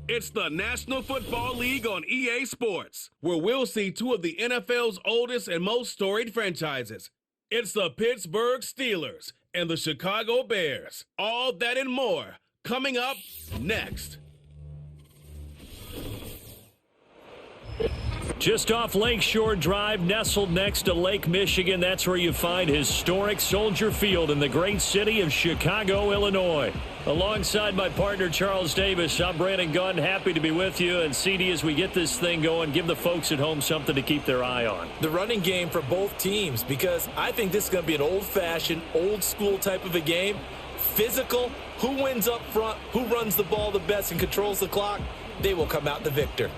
It's the National Football League on EA Sports, where we'll see two of the NFL's oldest and most storied franchises. It's the Pittsburgh Steelers and the Chicago Bears. All that and more coming up next. Just off Lakeshore Drive, nestled next to Lake Michigan, that's where you find historic Soldier Field in the great city of Chicago, Illinois. Alongside my partner, Charles Davis, I'm Brandon Gunn. Happy to be with you. And CD, as we get this thing going, give the folks at home something to keep their eye on. The running game for both teams, because I think this is going to be an old-fashioned, old-school type of a game. Physical, who wins up front, who runs the ball the best and controls the clock, they will come out the victor.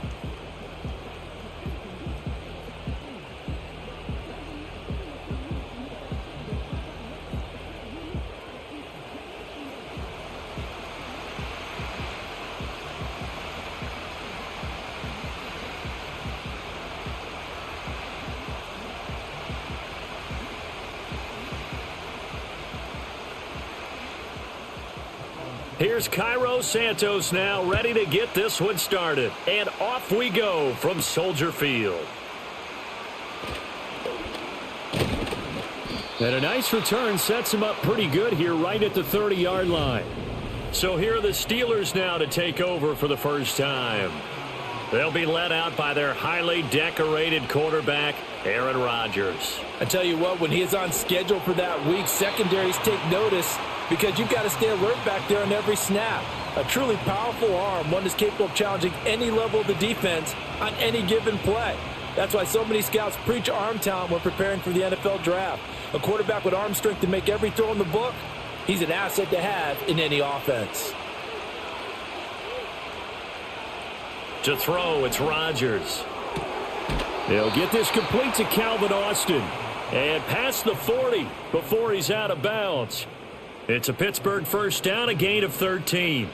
Here's Cairo Santos now, ready to get this one started. And off we go from Soldier Field. And a nice return sets him up pretty good here right at the 30-yard line. So here are the Steelers now to take over for the first time. They'll be led out by their highly decorated quarterback, Aaron Rodgers. I tell you what, when he is on schedule for that week, secondaries take notice because you've got to stay alert back there on every snap. A truly powerful arm, one that's capable of challenging any level of the defense on any given play. That's why so many scouts preach arm talent when preparing for the NFL draft. A quarterback with arm strength to make every throw in the book, he's an asset to have in any offense. To throw, it's Rodgers. He'll get this complete to Calvin Austin. And past the 40 before he's out of bounds. It's a Pittsburgh first down, a gain of 13.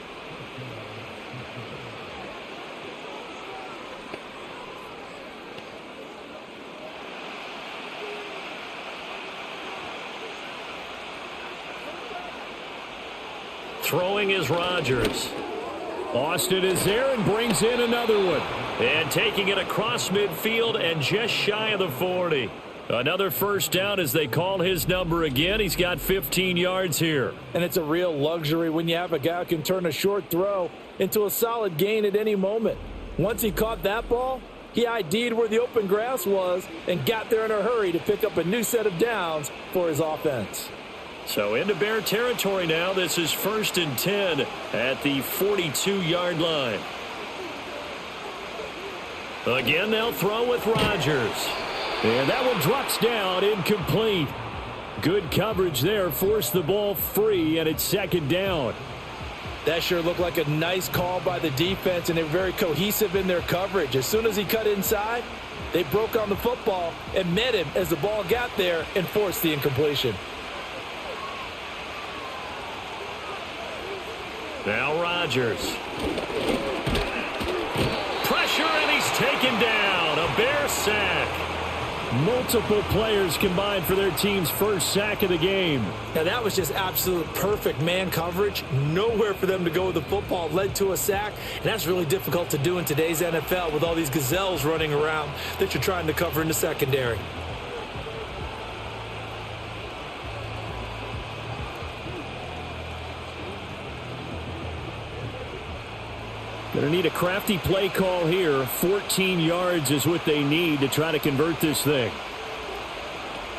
Throwing is Rodgers. Austin is there and brings in another one. And taking it across midfield and just shy of the 40. Another first down as they call his number again. He's got 15 yards here. And it's a real luxury when you have a guy who can turn a short throw into a solid gain at any moment. Once he caught that ball, he ID'd where the open grass was and got there in a hurry to pick up a new set of downs for his offense. So into Bear territory now. This is 1st and 10 at the 42-yard line. Again, they'll throw with Rodgers. And that one drops down, incomplete. Good coverage there, forced the ball free, and it's second down. That sure looked like a nice call by the defense, and they're very cohesive in their coverage. As soon as he cut inside, they broke on the football and met him as the ball got there and forced the incompletion. Now Rodgers. Pressure, and he's taken down. A Bear sack. Multiple players combined for their team's first sack of the game. Now that was just absolute perfect man coverage. Nowhere for them to go with the football. Led to a sack. And that's really difficult to do in today's NFL with all these gazelles running around that you're trying to cover in the secondary. Going to need a crafty play call here. 14 yards is what they need to try to convert this thing.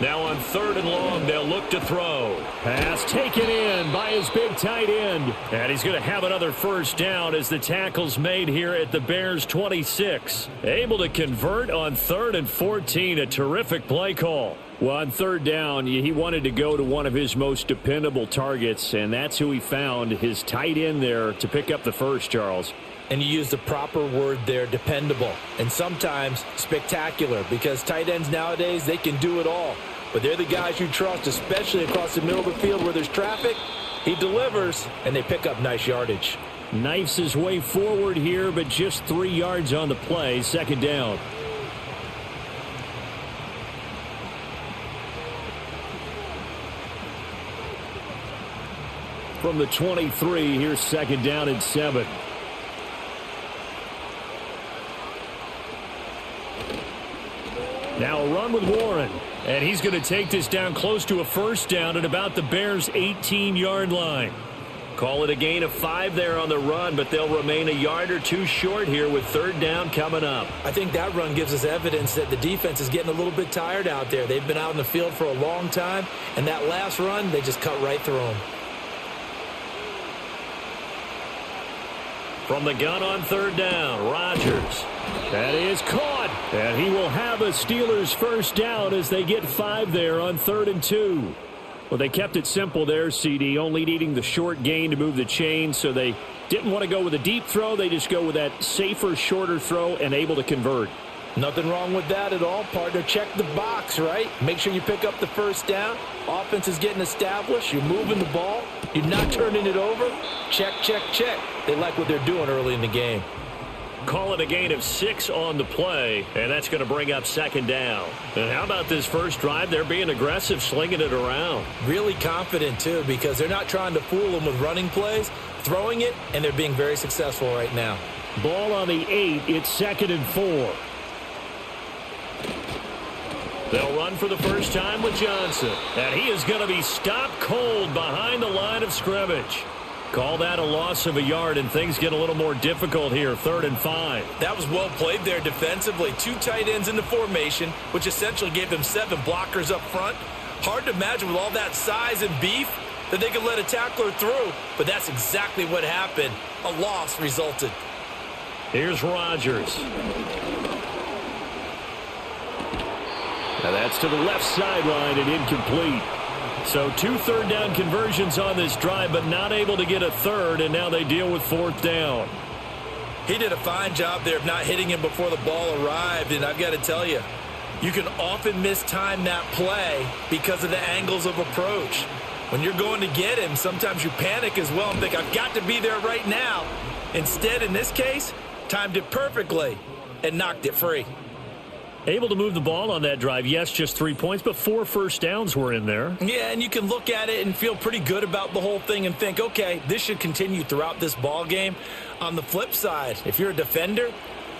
Now on 3rd and long, they'll look to throw. Pass taken in by his big tight end. And he's going to have another first down as the tackle's made here at the Bears' 26. Able to convert on 3rd and 14. A terrific play call. Well, on 3rd down, he wanted to go to one of his most dependable targets, and that's who he found, his tight end there, to pick up the first, Charles. And you use the proper word there, dependable, and sometimes spectacular, because tight ends nowadays, they can do it all. But they're the guys you trust, especially across the middle of the field where there's traffic. He delivers, and they pick up nice yardage. Knifes his way forward here, but just 3 yards on the play, second down. From the 23, here's second down and 7. Now a run with Warren. And he's going to take this down close to a first down at about the Bears' 18-yard line. Call it a gain of 5 there on the run, but they'll remain a yard or two short here with third down coming up. I think that run gives us evidence that the defense is getting a little bit tired out there. They've been out in the field for a long time, and that last run, they just cut right through them. From the gun on third down, Rodgers. That is caught, and he will have a Steelers first down as they get 5 there on 3rd and 2. Well, they kept it simple there, CD, only needing the short gain to move the chain, so they didn't want to go with a deep throw. They just go with that safer, shorter throw and able to convert. Nothing wrong with that at all, partner. Check the box, right? Make sure you pick up the first down. Offense is getting established. You're moving the ball. You're not turning it over. Check, check, check. They like what they're doing early in the game. Call it a gain of 6 on the play, and that's going to bring up second down. And how about this first drive? They're being aggressive, slinging it around. Really confident, too, because they're not trying to fool them with running plays, throwing it, and they're being very successful right now. Ball on the 8. It's 2nd and 4. They'll run for the first time with Johnson, and he is going to be stopped cold behind the line of scrimmage. Call that a loss of a yard, and things get a little more difficult here, 3rd and 5. That was well played there defensively. 2 tight ends in the formation, which essentially gave them 7 blockers up front. Hard to imagine with all that size and beef that they could let a tackler through, but that's exactly what happened. A loss resulted. Here's Rodgers. Now that's to the left sideline and incomplete. So 2 third down conversions on this drive, but not able to get a third, and now they deal with 4th down. He did a fine job there of not hitting him before the ball arrived, and I've got to tell you, you can often mistime that play because of the angles of approach. When you're going to get him, sometimes you panic as well and think, I've got to be there right now. Instead, in this case, timed it perfectly and knocked it free. Able to move the ball on that drive. Yes, just 3 points, but 4 first downs were in there. Yeah, and you can look at it and feel pretty good about the whole thing and think, okay, this should continue throughout this ball game. On the flip side, if you're a defender,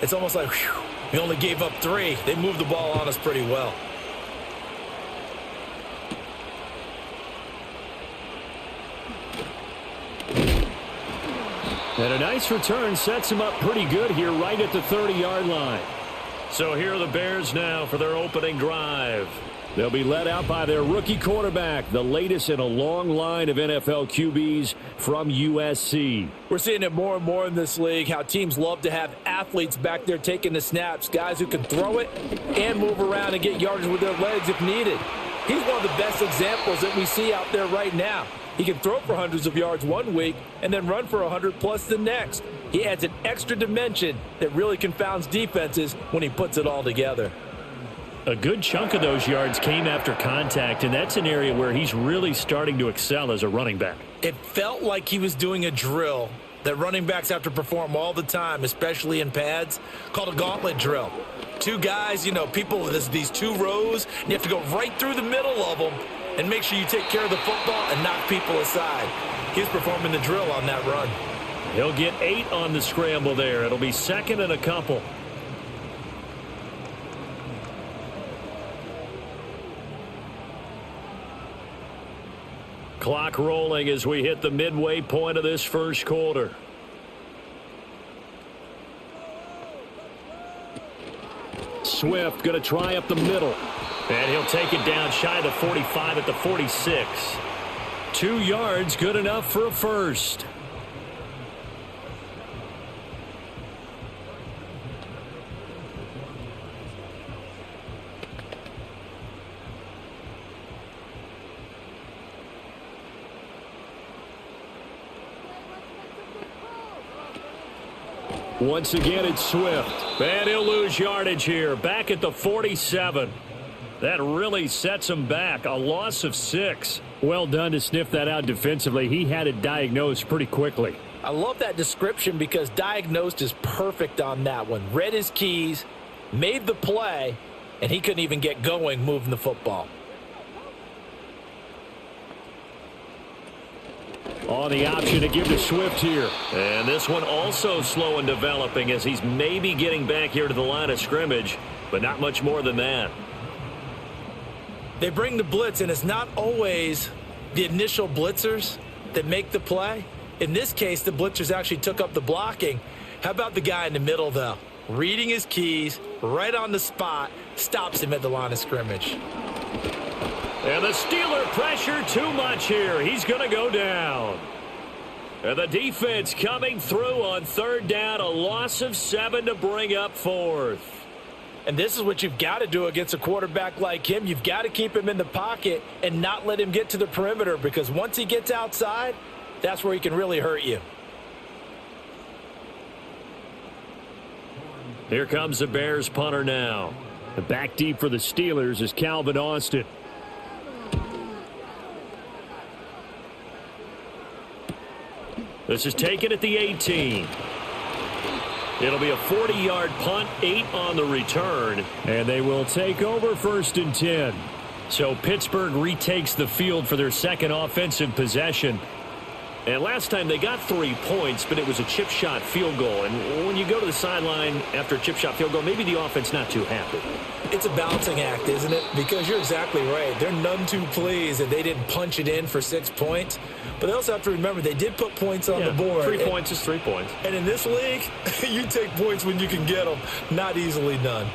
it's almost like, whew, we only gave up 3. They moved the ball on us pretty well. And a nice return sets him up pretty good here right at the 30-yard line. So here are the Bears now for their opening drive. They'll be led out by their rookie quarterback, the latest in a long line of NFL QBs from USC. We're seeing it more and more in this league, how teams love to have athletes back there taking the snaps, guys who can throw it and move around and get yardage with their legs if needed. He's one of the best examples that we see out there right now. He can throw for hundreds of yards one week and then run for 100+ the next. He adds an extra dimension that really confounds defenses when he puts it all together. A good chunk of those yards came after contact, and that's an area where he's really starting to excel as a running back. It felt like he was doing a drill that running backs have to perform all the time, especially in pads, called a gauntlet drill. 2 guys, you know, people, these 2 rows, and you have to go right through the middle of them and make sure you take care of the football and knock people aside. He's performing the drill on that run. He'll get 8 on the scramble there. It'll be 2nd and a couple. Clock rolling as we hit the midway point of this first quarter. Swift going to try up the middle. And he'll take it down shy of the 45 at the 46. 2 yards, good enough for a first. Once again, it's Swift. And he'll lose yardage here. Back at the 47. That really sets him back. A loss of 6. Well done to sniff that out defensively. He had it diagnosed pretty quickly. I love that description because diagnosed is perfect on that one. Read his keys, made the play, and he couldn't even get going moving the football. On the option to give to Swift here. And this one also slow in developing as he's maybe getting back here to the line of scrimmage, but not much more than that. They bring the blitz, and it's not always the initial blitzers that make the play. In this case, the blitzers actually took up the blocking. How about the guy in the middle, though? Reading his keys, right on the spot, stops him at the line of scrimmage. And the Steeler pressure too much here. He's going to go down. And the defense coming through on third down, a loss of 7 to bring up fourth. And this is what you've got to do against a quarterback like him. You've got to keep him in the pocket and not let him get to the perimeter, because once he gets outside, that's where he can really hurt you. Here comes the Bears punter now. The back deep for the Steelers is Calvin Austin. This is taken at the 18. It'll be a 40-yard punt, 8 on the return. And they will take over 1st and 10. So Pittsburgh retakes the field for their second offensive possession. And last time they got 3 points, but it was a chip shot field goal. And when you go to the sideline after a chip shot field goal, maybe the offense not too happy. It's a balancing act, isn't it? Because you're exactly right. They're none too pleased that they didn't punch it in for 6 points. But they also have to remember they did put points on the board. 3 points is 3 points. And in this league, you take points when you can get them. Not easily done.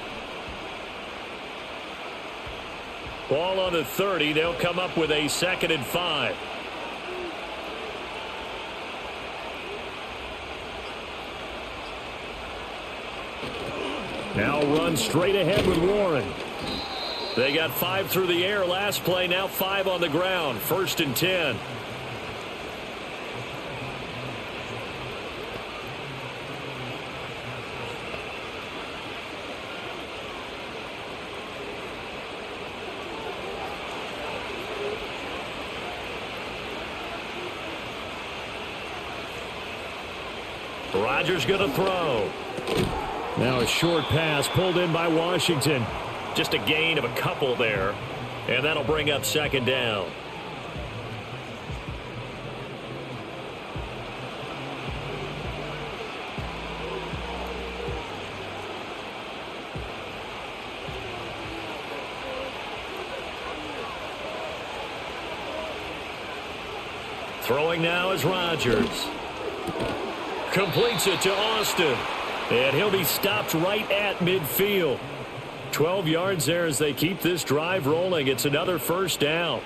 Ball on the 30. They'll come up with a 2nd and 5. Now run straight ahead with Warren. They got 5 through the air last play, now 5 on the ground. 1st and 10. Rodgers going to throw. Now a short pass pulled in by Washington. Just a gain of a couple there. And that'll bring up 2nd down. Throwing now is Rodgers. Completes it to Austin. And he'll be stopped right at midfield. 12 yards there as they keep this drive rolling. It's another 1st down.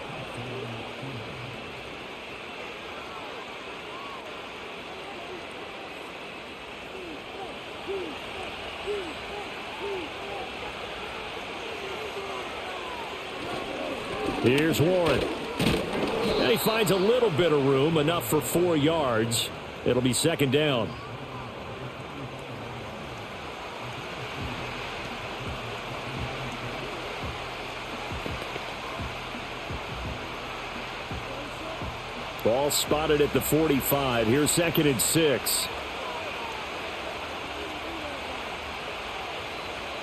Here's Warren. And he finds a little bit of room, enough for 4 yards. It'll be 2nd down. Ball spotted at the 45. Here's 2nd and 6.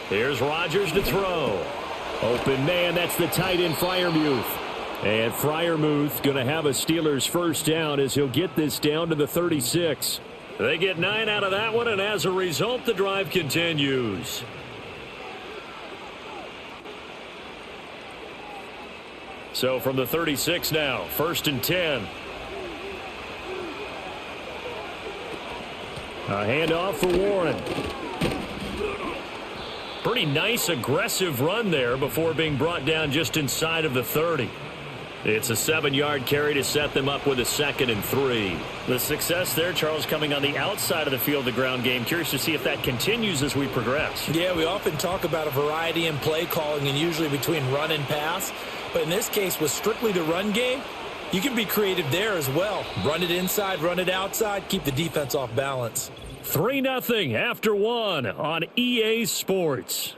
Here's Rodgers to throw. Open man, that's the tight end Freiermuth. And Freiermuth going to have a Steelers 1st down as he'll get this down to the 36. They get 9 out of that one, and as a result, the drive continues. So from the 36 now, 1st and 10. A handoff for Warren. Pretty nice aggressive run there before being brought down just inside of the 30. It's a 7-yard carry to set them up with a 2nd and 3. The success there, Charles, coming on the outside of the field, the ground game. Curious to see if that continues as we progress. Yeah, we often talk about a variety in play calling and usually between run and pass. But in this case, with strictly the run game, you can be creative there as well. Run it inside, run it outside, keep the defense off balance. 3-0 after 1 on EA Sports.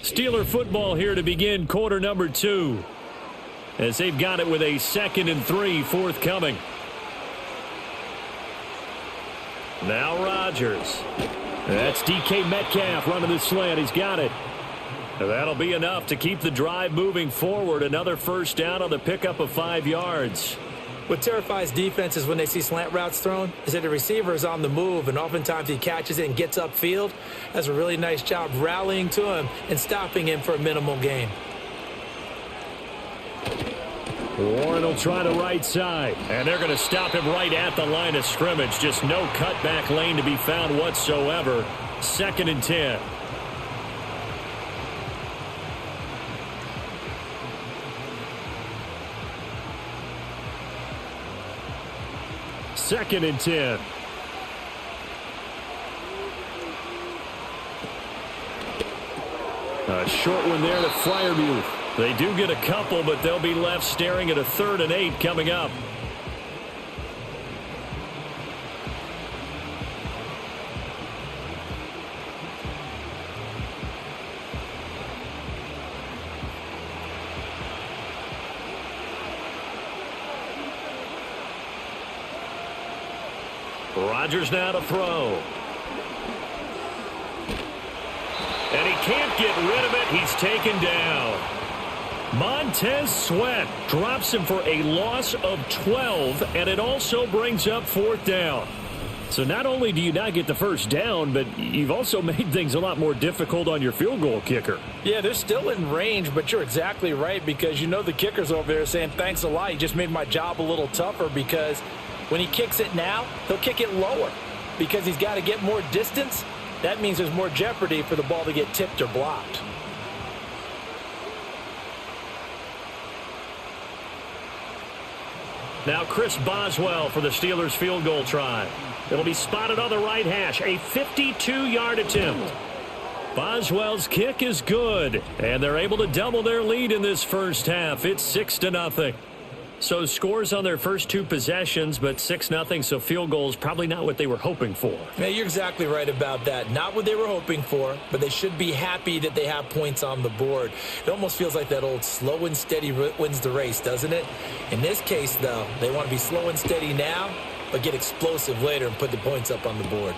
Steeler football here to begin quarter number 2. As they've got it with a 2nd and 3 forthcoming. Now Rodgers. That's DK Metcalf running the slant. He's got it. That'll be enough to keep the drive moving forward. Another 1st down on the pickup of 5 yards. What terrifies defenses when they see slant routes thrown is that the receiver is on the move, and oftentimes he catches it and gets upfield. Does a really nice job rallying to him and stopping him for a minimal gain. Warren will try the right side, and they're going to stop him right at the line of scrimmage. Just no cutback lane to be found whatsoever. 2nd and 10. Second and 10. A short one there to Freiermuth. They do get a couple, but they'll be left staring at a 3rd and 8 coming up. Rodgers now to throw. And he can't get rid of it. He's taken down. Montez Sweat drops him for a loss of 12, and it also brings up 4th down. So not only do you not get the first down, but you've also made things a lot more difficult on your field goal kicker. Yeah, they're still in range, but you're exactly right, because you know the kicker's over there saying, thanks a lot. You just made my job a little tougher, because when he kicks it now, he'll kick it lower because he's got to get more distance. That means there's more jeopardy for the ball to get tipped or blocked. Now Chris Boswell for the Steelers field goal try. It'll be spotted on the right hash. A 52-yard attempt. Boswell's kick is good, and they're able to double their lead in this first half. It's 6-0. So scores on their first 2 possessions, but 6-0, so field goals probably not what they were hoping for. Yeah, you're exactly right about that. Not what they were hoping for, but they should be happy that they have points on the board. It almost feels like that old slow and steady wins the race, doesn't it? In this case, though, they want to be slow and steady now, but get explosive later and put the points up on the board.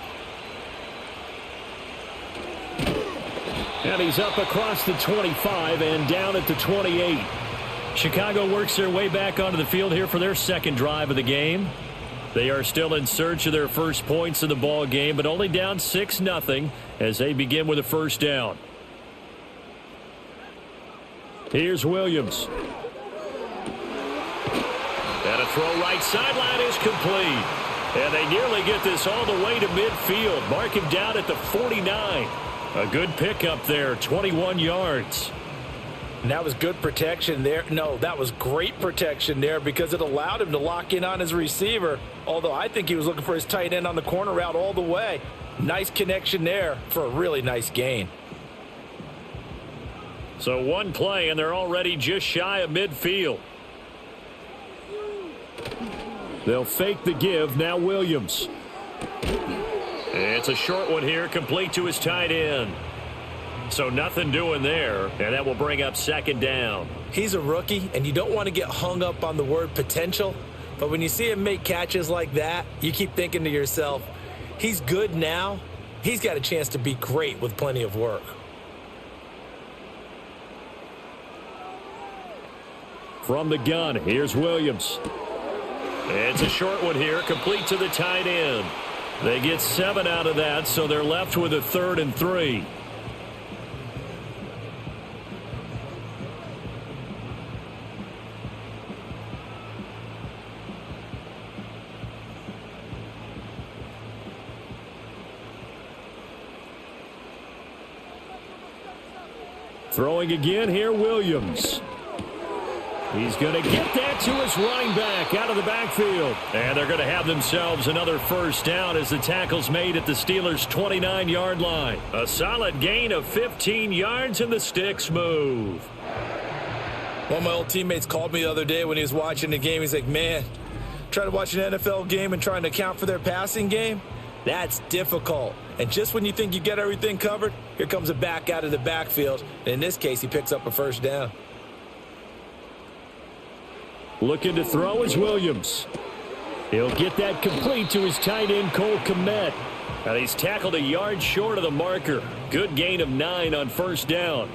And he's up across the 25 and down at the 28. Chicago works their way back onto the field here for their second drive of the game. They are still in search of their first points in the ball game, but only down 6-0 as they begin with a first down. Here's Williams. And a throw right sideline is complete. And they nearly get this all the way to midfield. Mark him down at the 49. A good pickup there, 21 yards. And that was good protection there. No, that was great protection there because it allowed him to lock in on his receiver. Although I think he was looking for his tight end on the corner route all the way. Nice connection there for a really nice gain. So one play, and they're already just shy of midfield. They'll fake the give. Now Williams. It's a short one here, complete to his tight end. So nothing doing there, and that will bring up 2nd down. He's a rookie, and you don't want to get hung up on the word potential. But when you see him make catches like that, you keep thinking to yourself, he's good now. He's got a chance to be great with plenty of work. From the gun, here's Williams. It's a short one here, complete to the tight end. They get 7 out of that, so they're left with a 3rd and 3. Throwing again here, Williams. He's going to get that to his running back out of the backfield. And they're going to have themselves another first down as the tackle's made at the Steelers' 29-yard line. A solid gain of 15 yards, and the sticks move. One of my old teammates called me the other day when he was watching the game. He's like, man, trying to watch an NFL game and trying to account for their passing game? That's difficult. And just when you think you get everything covered, here comes a back out of the backfield. And in this case, he picks up a first down. Looking to throw is Williams. He'll get that complete to his tight end, Cole Kmet. And he's tackled a yard short of the marker. Good gain of 9 on first down.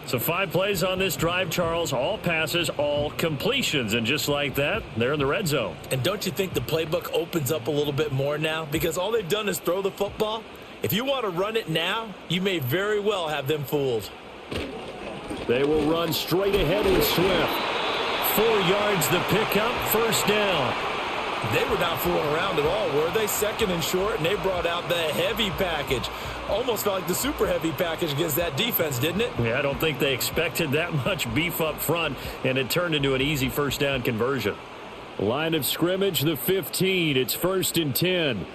So 5 plays on this drive, Charles. All passes, all completions. And just like that, they're in the red zone. And don't you think the playbook opens up a little bit more now? Because all they've done is throw the football. If you want to run it now, you may very well have them fooled. They will run straight ahead with Swift. 4 yards the pickup, first down. They were not fooling around at all, were they? Second and short, and they brought out the heavy package. Almost felt like the super heavy package against that defense, didn't it? Yeah, I don't think they expected that much beef up front, and it turned into an easy first down conversion. Line of scrimmage, the 15. It's 1st and 10.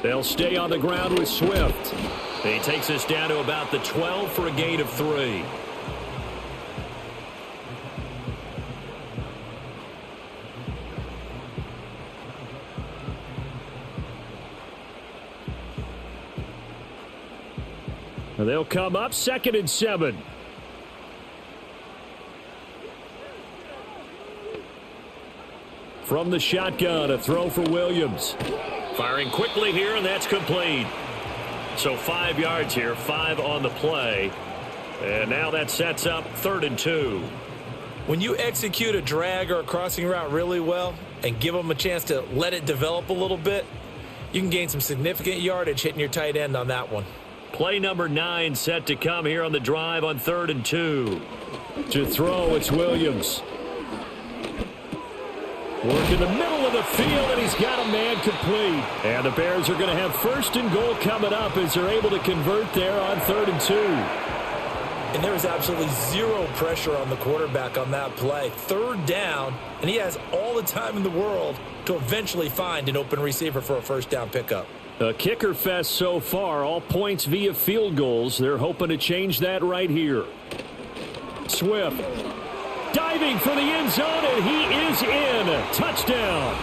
They'll stay on the ground with Swift. He takes us down to about the 12 for a gain of 3. They'll come up 2nd and 7. From the shotgun, a throw for Williams. Firing quickly here, and that's complete. So 5 yards here, 5 on the play. And now that sets up 3rd and 2. When you execute a drag or a crossing route really well and give them a chance to let it develop a little bit, you can gain some significant yardage hitting your tight end on that one. Play number 9 set to come here on the drive on 3rd and 2. To throw, it's Williams. Work in the middle of the field, and he's got a man complete. And the Bears are going to have 1st and goal coming up as they're able to convert there on 3rd and 2. And there is absolutely zero pressure on the quarterback on that play. 3rd down, and he has all the time in the world to eventually find an open receiver for a first down pickup. A kicker fest so far, all points via field goals. They're hoping to change that right here. Swift diving for the end zone, and he is in. Touchdown.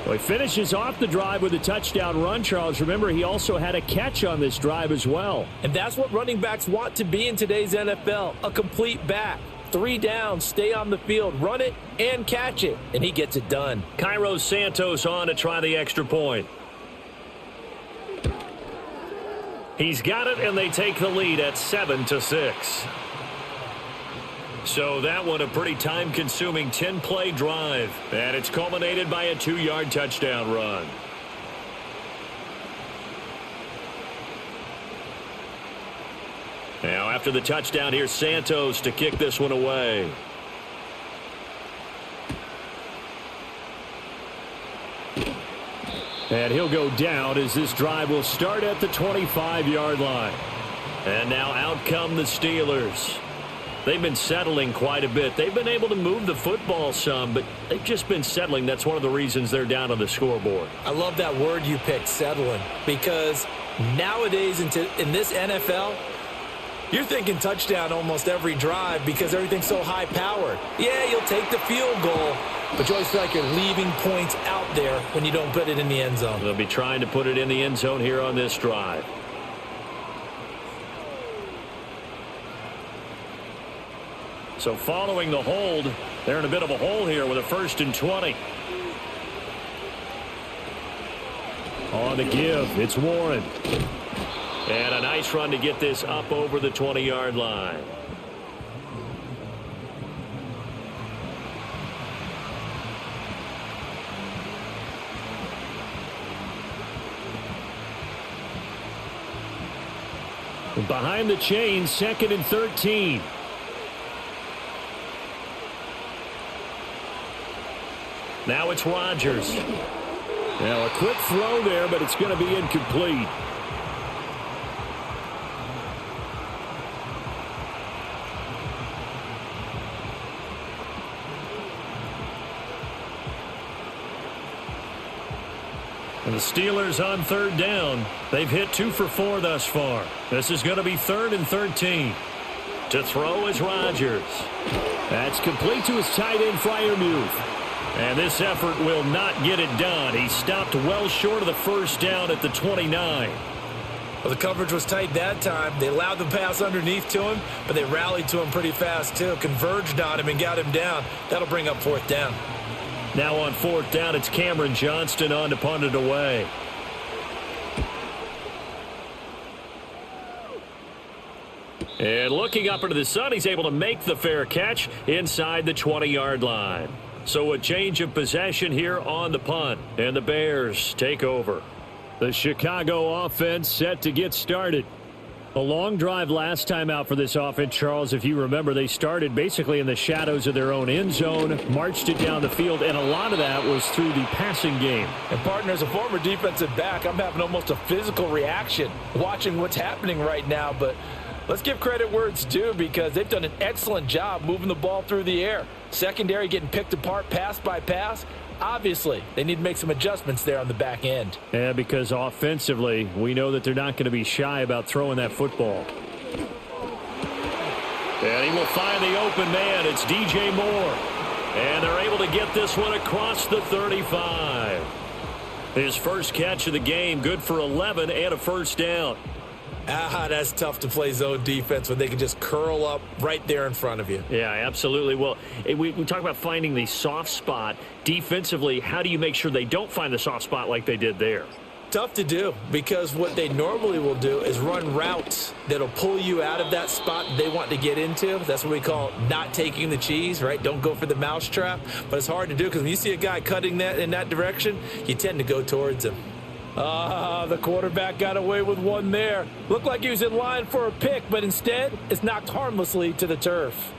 Well, he finishes off the drive with a touchdown run, Charles. Remember, he also had a catch on this drive as well. And that's what running backs want to be in today's NFL, a complete back. 3 downs, stay on the field, run it, and catch it. And he gets it done. Cairo Santos on to try the extra point. He's got it, and they take the lead at 7-6. So that one a pretty time-consuming 10-play drive. And it's culminated by a 2-yard touchdown run. Now, after the touchdown, here's Santos to kick this one away. And he'll go down as this drive will start at the 25-yard line. And now out come the Steelers. They've been settling quite a bit. They've been able to move the football some, but they've just been settling. That's one of the reasons they're down on the scoreboard. I love that word you picked, settling, because nowadays in this NFL, you're thinking touchdown almost every drive because everything's so high-powered. Yeah, you'll take the field goal, but you always feel like you're leaving points out there when you don't put it in the end zone. They'll be trying to put it in the end zone here on this drive. So following the hold, they're in a bit of a hole here with a 1st and 20. On the give, it's Warren. And a nice run to get this up over the 20-yard line. Behind the chains, 2nd and 13. Now it's Rodgers. Now a quick throw there, but it's going to be incomplete. And the Steelers on 3rd down. They've hit 2 for 4 thus far. This is going to be 3rd and 13. To throw is Rodgers. That's complete to his tight end, Freiermuth. And this effort will not get it done. He stopped well short of the first down at the 29. Well, the coverage was tight that time. They allowed the pass underneath to him, but they rallied to him pretty fast, too. Converged on him and got him down. That'll bring up 4th down. Now on 4th down, it's Cameron Johnston on to punt it away. And looking up into the sun, he's able to make the fair catch inside the 20-yard line. So a change of possession here on the punt, and the Bears take over. The Chicago offense set to get started. A long drive last time out for this offense, Charles. If you remember, they started basically in the shadows of their own end zone, marched it down the field, and a lot of that was through the passing game. And, partner, as a former defensive back, I'm having almost a physical reaction watching what's happening right now. But let's give credit where it's due, because they've done an excellent job moving the ball through the air. Secondary getting picked apart pass by pass. Obviously, they need to make some adjustments there on the back end. Yeah, because offensively, we know that they're not going to be shy about throwing that football. And he will find the open man. It's DJ Moore. And they're able to get this one across the 35. His first catch of the game, good for 11 and a first down. That's tough to play zone defense when they can just curl up right there in front of you. Yeah, absolutely. Well, we talk about finding the soft spot. Defensively, how do you make sure they don't find the soft spot like they did there? Tough to do, because what they normally will do is run routes that'll pull you out of that spot they want to get into. That's what we call not taking the cheese, right? Don't go for the mousetrap. But it's hard to do, because when you see a guy cutting that in that direction, you tend to go towards him. The quarterback got away with one there. Looked like he was in line for a pick, but instead it's knocked harmlessly to the turf.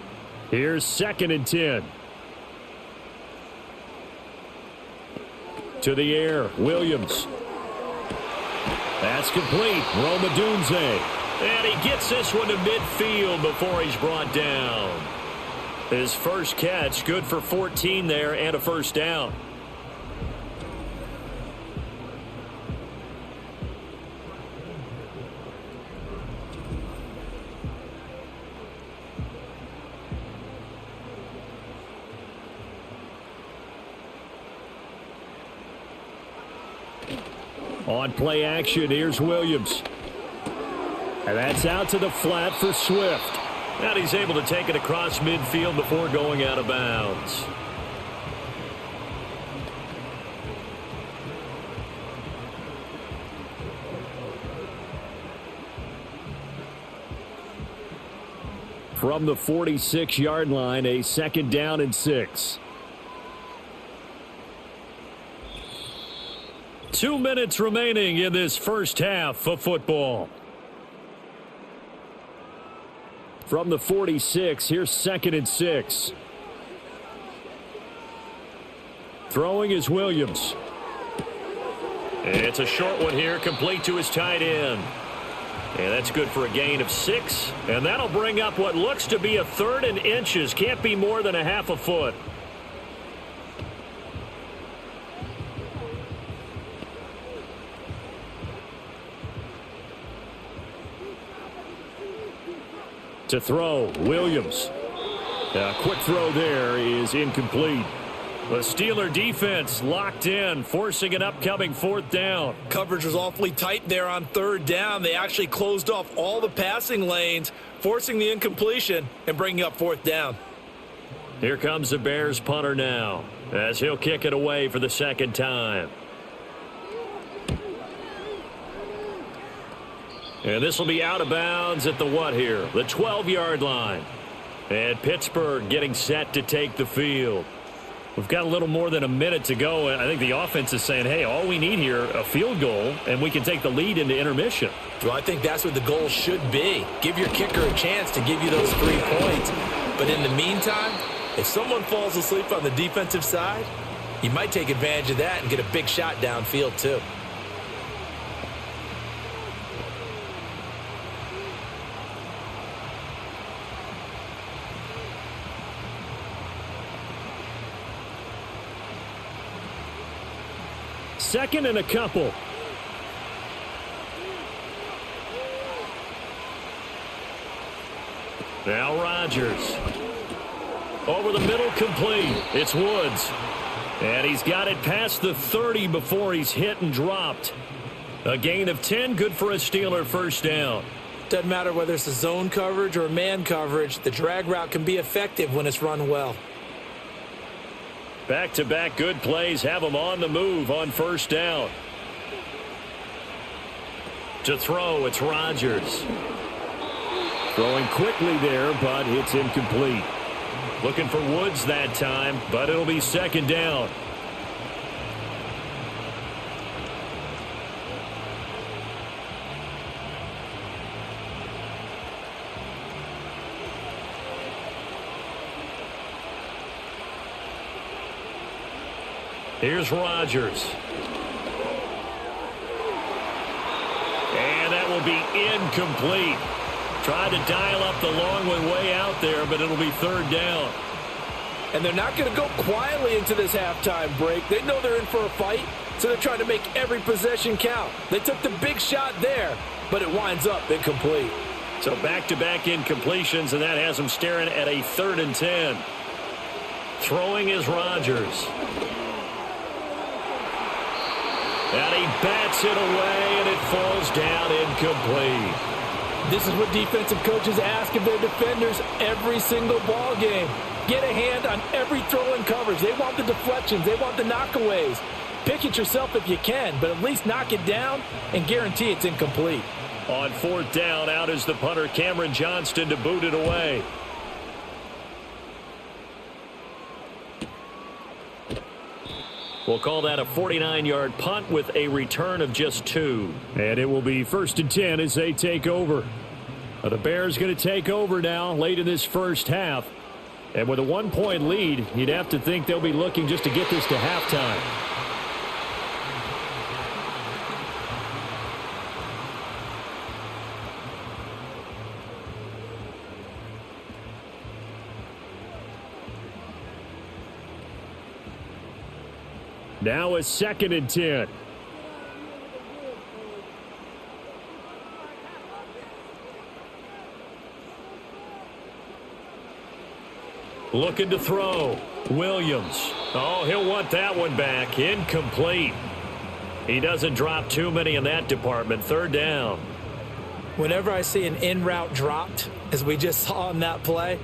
Here's 2nd and 10. To the air, Williams. That's complete. Roma Dunze. And he gets this one to midfield before he's brought down. His first catch, good for 14 there and a first down. On play action, here's Williams. And that's out to the flat for Swift. And he's able to take it across midfield before going out of bounds. From the 46-yard line, a 2nd down and 6. 2 minutes remaining in this first half of football. From the 46, here's 2nd and 6. Throwing is Williams. It's a short one here, complete to his tight end. And that's good for a gain of 6. And that'll bring up what looks to be a 3rd and inches. Can't be more than a half a foot. To throw, Williams. A quick throw there is incomplete. The Steeler defense locked in, forcing an upcoming 4th down. Coverage was awfully tight there on 3rd down. They actually closed off all the passing lanes, forcing the incompletion and bringing up 4th down. Here comes the Bears punter now, as he'll kick it away for the 2nd time. And this will be out of bounds at the what here? The 12-yard line. And Pittsburgh getting set to take the field. We've got a little more than a minute to go, and I think the offense is saying, hey, all we need here, a field goal, and we can take the lead into intermission. Well, I think that's what the goal should be. Give your kicker a chance to give you those 3 points. But in the meantime, if someone falls asleep on the defensive side, you might take advantage of that and get a big shot downfield too. Second and a couple. Now Rodgers. Over the middle, complete. It's Woods. And he's got it past the 30 before he's hit and dropped. A gain of 10, good for a Steeler first down. Doesn't matter whether it's a zone coverage or man coverage, the drag route can be effective when it's run well. Back-to-back good plays have him on the move on first down. To throw, it's Rodgers. Throwing quickly there, but it's incomplete. Looking for Woods that time, but it'll be second down. Here's Rodgers. And that will be incomplete. Tried to dial up the long way out there, but it'll be third down. And they're not going to go quietly into this halftime break. They know they're in for a fight, so they're trying to make every possession count. They took the big shot there, but it winds up incomplete. So back-to-back incompletions, and that has them staring at a 3rd and 10. Throwing is Rodgers. And he bats it away, and it falls down incomplete. This is what defensive coaches ask of their defenders every single ball game. Get a hand on every throw in coverage. They want the deflections. They want the knockaways. Pick it yourself if you can, but at least knock it down and guarantee it's incomplete. On 4th down, out is the punter, Cameron Johnston, to boot it away. We'll call that a 49-yard punt with a return of just 2. And it will be 1st and 10 as they take over. The Bears going to take over now late in this first half. And with a 1-point lead, you'd have to think they'll be looking just to get this to halftime. Now a 2nd and 10. Looking to throw. Williams. Oh, he'll want that one back. Incomplete. He doesn't drop too many in that department. 3rd down. Whenever I see an in route dropped, as we just saw in that play,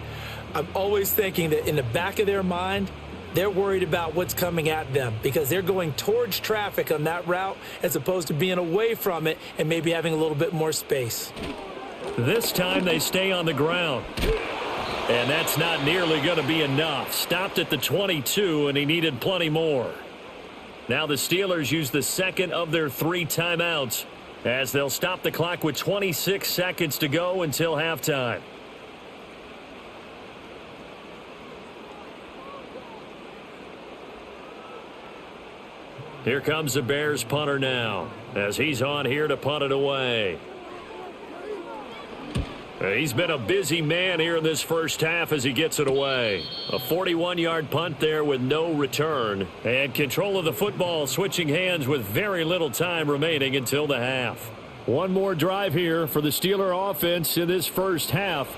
I'm always thinking that in the back of their mind, they're worried about what's coming at them because they're going towards traffic on that route as opposed to being away from it and maybe having a little bit more space. This time they stay on the ground. And that's not nearly going to be enough. Stopped at the 22, and he needed plenty more. Now the Steelers use the 2nd of their 3 timeouts as they'll stop the clock with 26 seconds to go until halftime. Here comes the Bears punter now as he's on here to punt it away. He's been a busy man here in this first half as he gets it away. A 41-yard punt there with no return. And control of the football switching hands with very little time remaining until the half. One more drive here for the Steeler offense in this first half.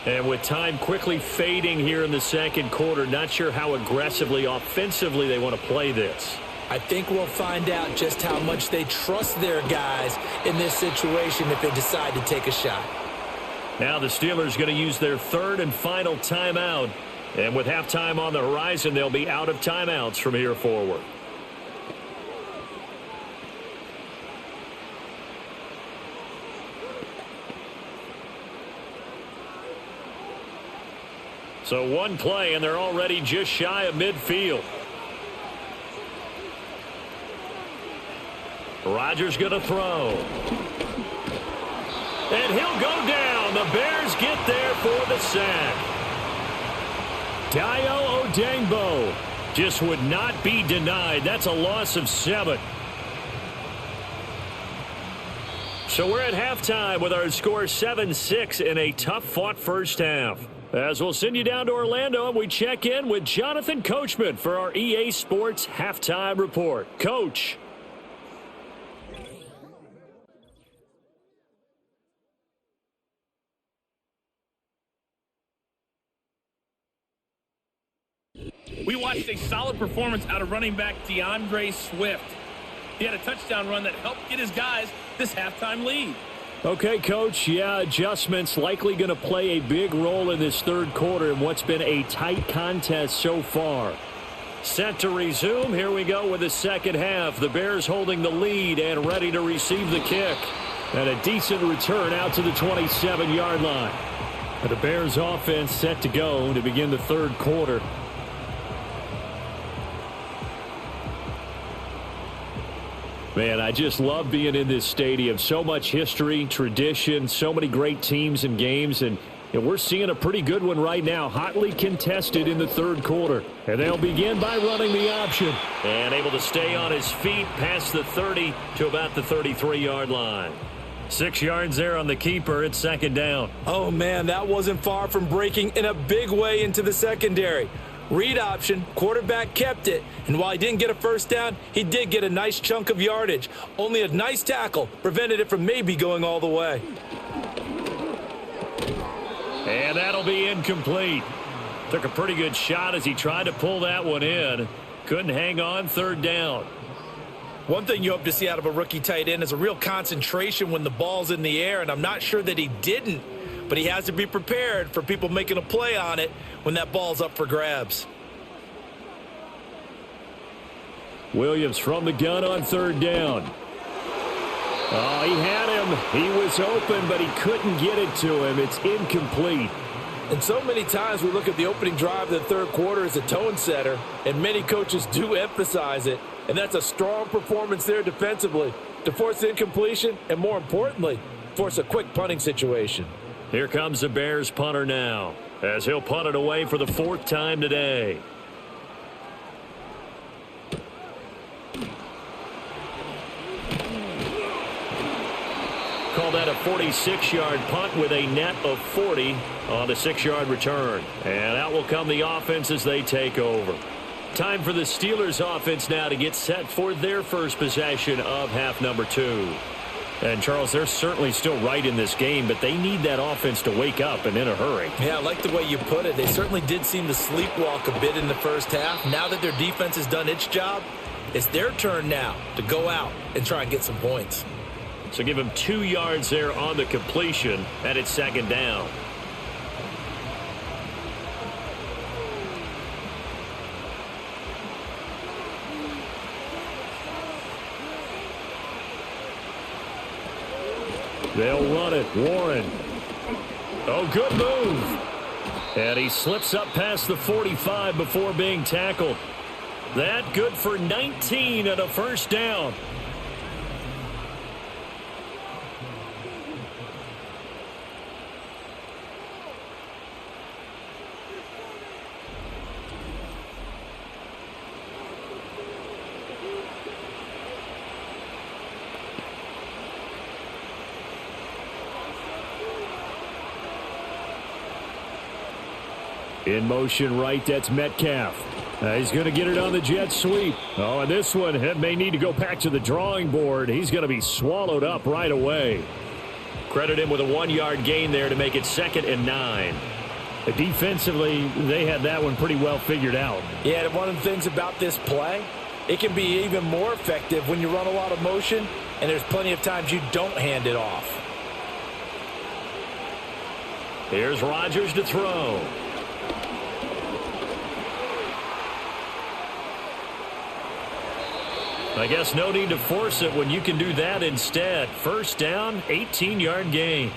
And with time quickly fading here in the 2nd quarter, not sure how aggressively, offensively they want to play this. I think we'll find out just how much they trust their guys in this situation if they decide to take a shot. Now the Steelers going to use their 3rd and final timeout. And with halftime on the horizon, they'll be out of timeouts from here forward. So one play, and they're already just shy of midfield. Rodgers going to throw. And he'll go down. The Bears get there for the sack. Dayo Odeyingbo just would not be denied. That's a loss of 7. So we're at halftime with our score 7-6 in a tough-fought first half. As we'll send you down to Orlando, and we check in with Jonathan Coachman for our EA Sports Halftime Report. Coach. We watched a solid performance out of running back DeAndre Swift. He had a touchdown run that helped get his guys this halftime lead. Okay, Coach, yeah, adjustments likely going to play a big role in this 3rd quarter in what's been a tight contest so far. Set to resume. Here we go with the 2nd half. The Bears holding the lead and ready to receive the kick. And a decent return out to the 27-yard line. The Bears offense set to go to begin the third quarter. Man, I just love being in this stadium. So much history, tradition, so many great teams and games, and we're seeing a pretty good one right now, hotly contested in the third quarter. And they'll begin by running the option. And able to stay on his feet past the 30 to about the 33-yard line. 6 yards there on the keeper. It's second down. Oh, man, that wasn't far from breaking in a big way into the secondary. Read option, quarterback kept it, and while he didn't get a first down, he did get a nice chunk of yardage. Only a nice tackle prevented it from maybe going all the way. And that'll be incomplete. Took a pretty good shot as he tried to pull that one in. Couldn't hang on, third down. One thing you hope to see out of a rookie tight end is a real concentration when the ball's in the air, and I'm not sure that he didn't. But he has to be prepared for people making a play on it when that ball's up for grabs. Williams from the gun on third down. Oh, he had him. He was open, but he couldn't get it to him. It's incomplete. And so many times we look at the opening drive of the third quarter as a tone setter, and many coaches do emphasize it. And that's a strong performance there defensively to force incompletion and, more importantly, force a quick punting situation. Here comes the Bears punter now, as he'll punt it away for the fourth time today. Call that a 46-yard punt with a net of 40 on the 6-yard return. And out will come the offense as they take over. Time for the Steelers offense now to get set for their first possession of half number 2. And, Charles, they're certainly still right in this game, but they need that offense to wake up and in a hurry. Yeah, I like the way you put it. They certainly did seem to sleepwalk a bit in the first half. Now that their defense has done its job, it's their turn now to go out and try and get some points. So give him 2 yards there on the completion, and it's second down. They'll run it. Warren. Oh, good move. And he slips up past the 45 before being tackled. That good for 19 and a first down. In motion right, that's Metcalf. He's going to get it on the jet sweep. Oh, and this one may need to go back to the drawing board. He's going to be swallowed up right away. Credit him with a 1-yard gain there to make it 2nd and 9. Defensively, they had that one pretty well figured out. Yeah, and one of the things about this play, it can be even more effective when you run a lot of motion, and there's plenty of times you don't hand it off. Here's Rodgers to throw. I guess no need to force it when you can do that instead. First down, 18-yard gain.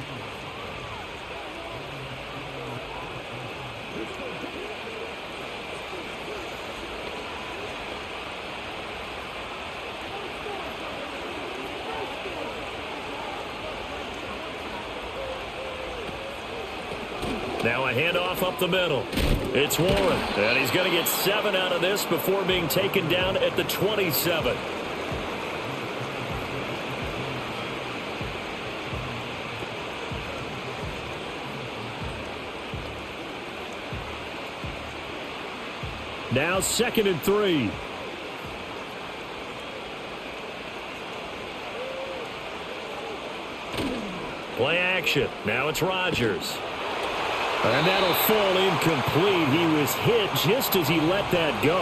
Now a handoff up the middle. It's Warren, and he's going to get 7 out of this before being taken down at the 27. Now 2nd and 3. Play action. Now it's Rodgers. And that'll fall incomplete. He was hit just as he let that go.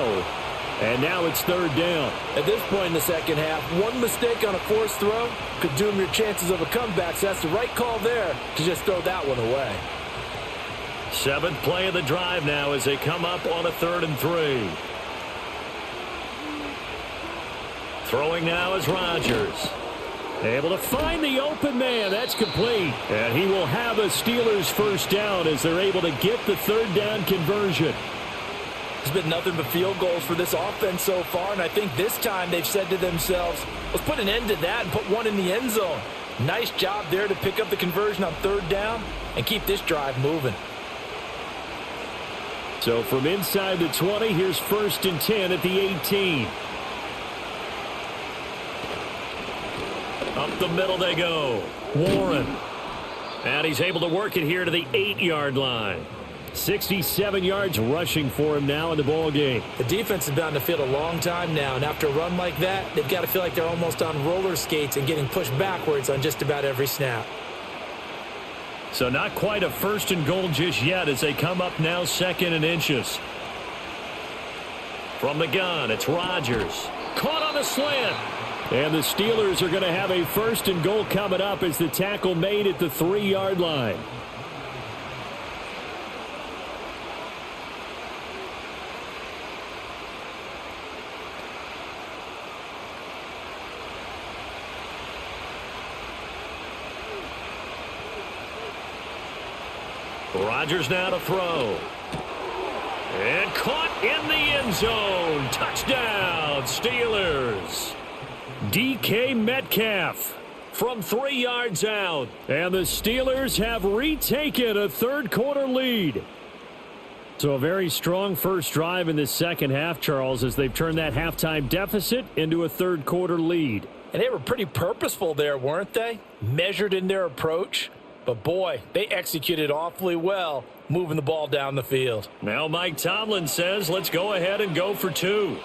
And now it's 3rd down. At this point in the second half, one mistake on a forced throw could doom your chances of a comeback. So that's the right call there to just throw that one away. 7th play of the drive now as they come up on a 3rd and 3. Throwing now is Rodgers. Able to find the open man. That's complete. And he will have a Steelers first down as they're able to get the third down conversion. There's been nothing but field goals for this offense so far, and I think this time they've said to themselves, let's put an end to that and put one in the end zone. Nice job there to pick up the conversion on third down and keep this drive moving. So from inside the 20, here's 1st and 10 at the 18. Up the middle they go. Warren. And he's able to work it here to the 8-yard line. 67 yards rushing for him now in the ball game. The defense has been on the field a long time now, and after a run like that, they've got to feel like they're almost on roller skates and getting pushed backwards on just about every snap. So not quite a 1st and goal just yet as they come up now 2nd and inches. From the gun, it's Rodgers. Caught on a slant. And the Steelers are going to have a 1st and goal coming up as the tackle made at the 3-yard line. Rodgers now to throw. And caught in the end zone. Touchdown, Steelers. DK Metcalf from 3 yards out. And the Steelers have retaken a third-quarter lead. So a very strong first drive in the second half, Charles, as they've turned that halftime deficit into a third-quarter lead. And they were pretty purposeful there, weren't they? Measured in their approach. But, boy, they executed awfully well moving the ball down the field. Now Mike Tomlin says, let's go ahead and go for 2.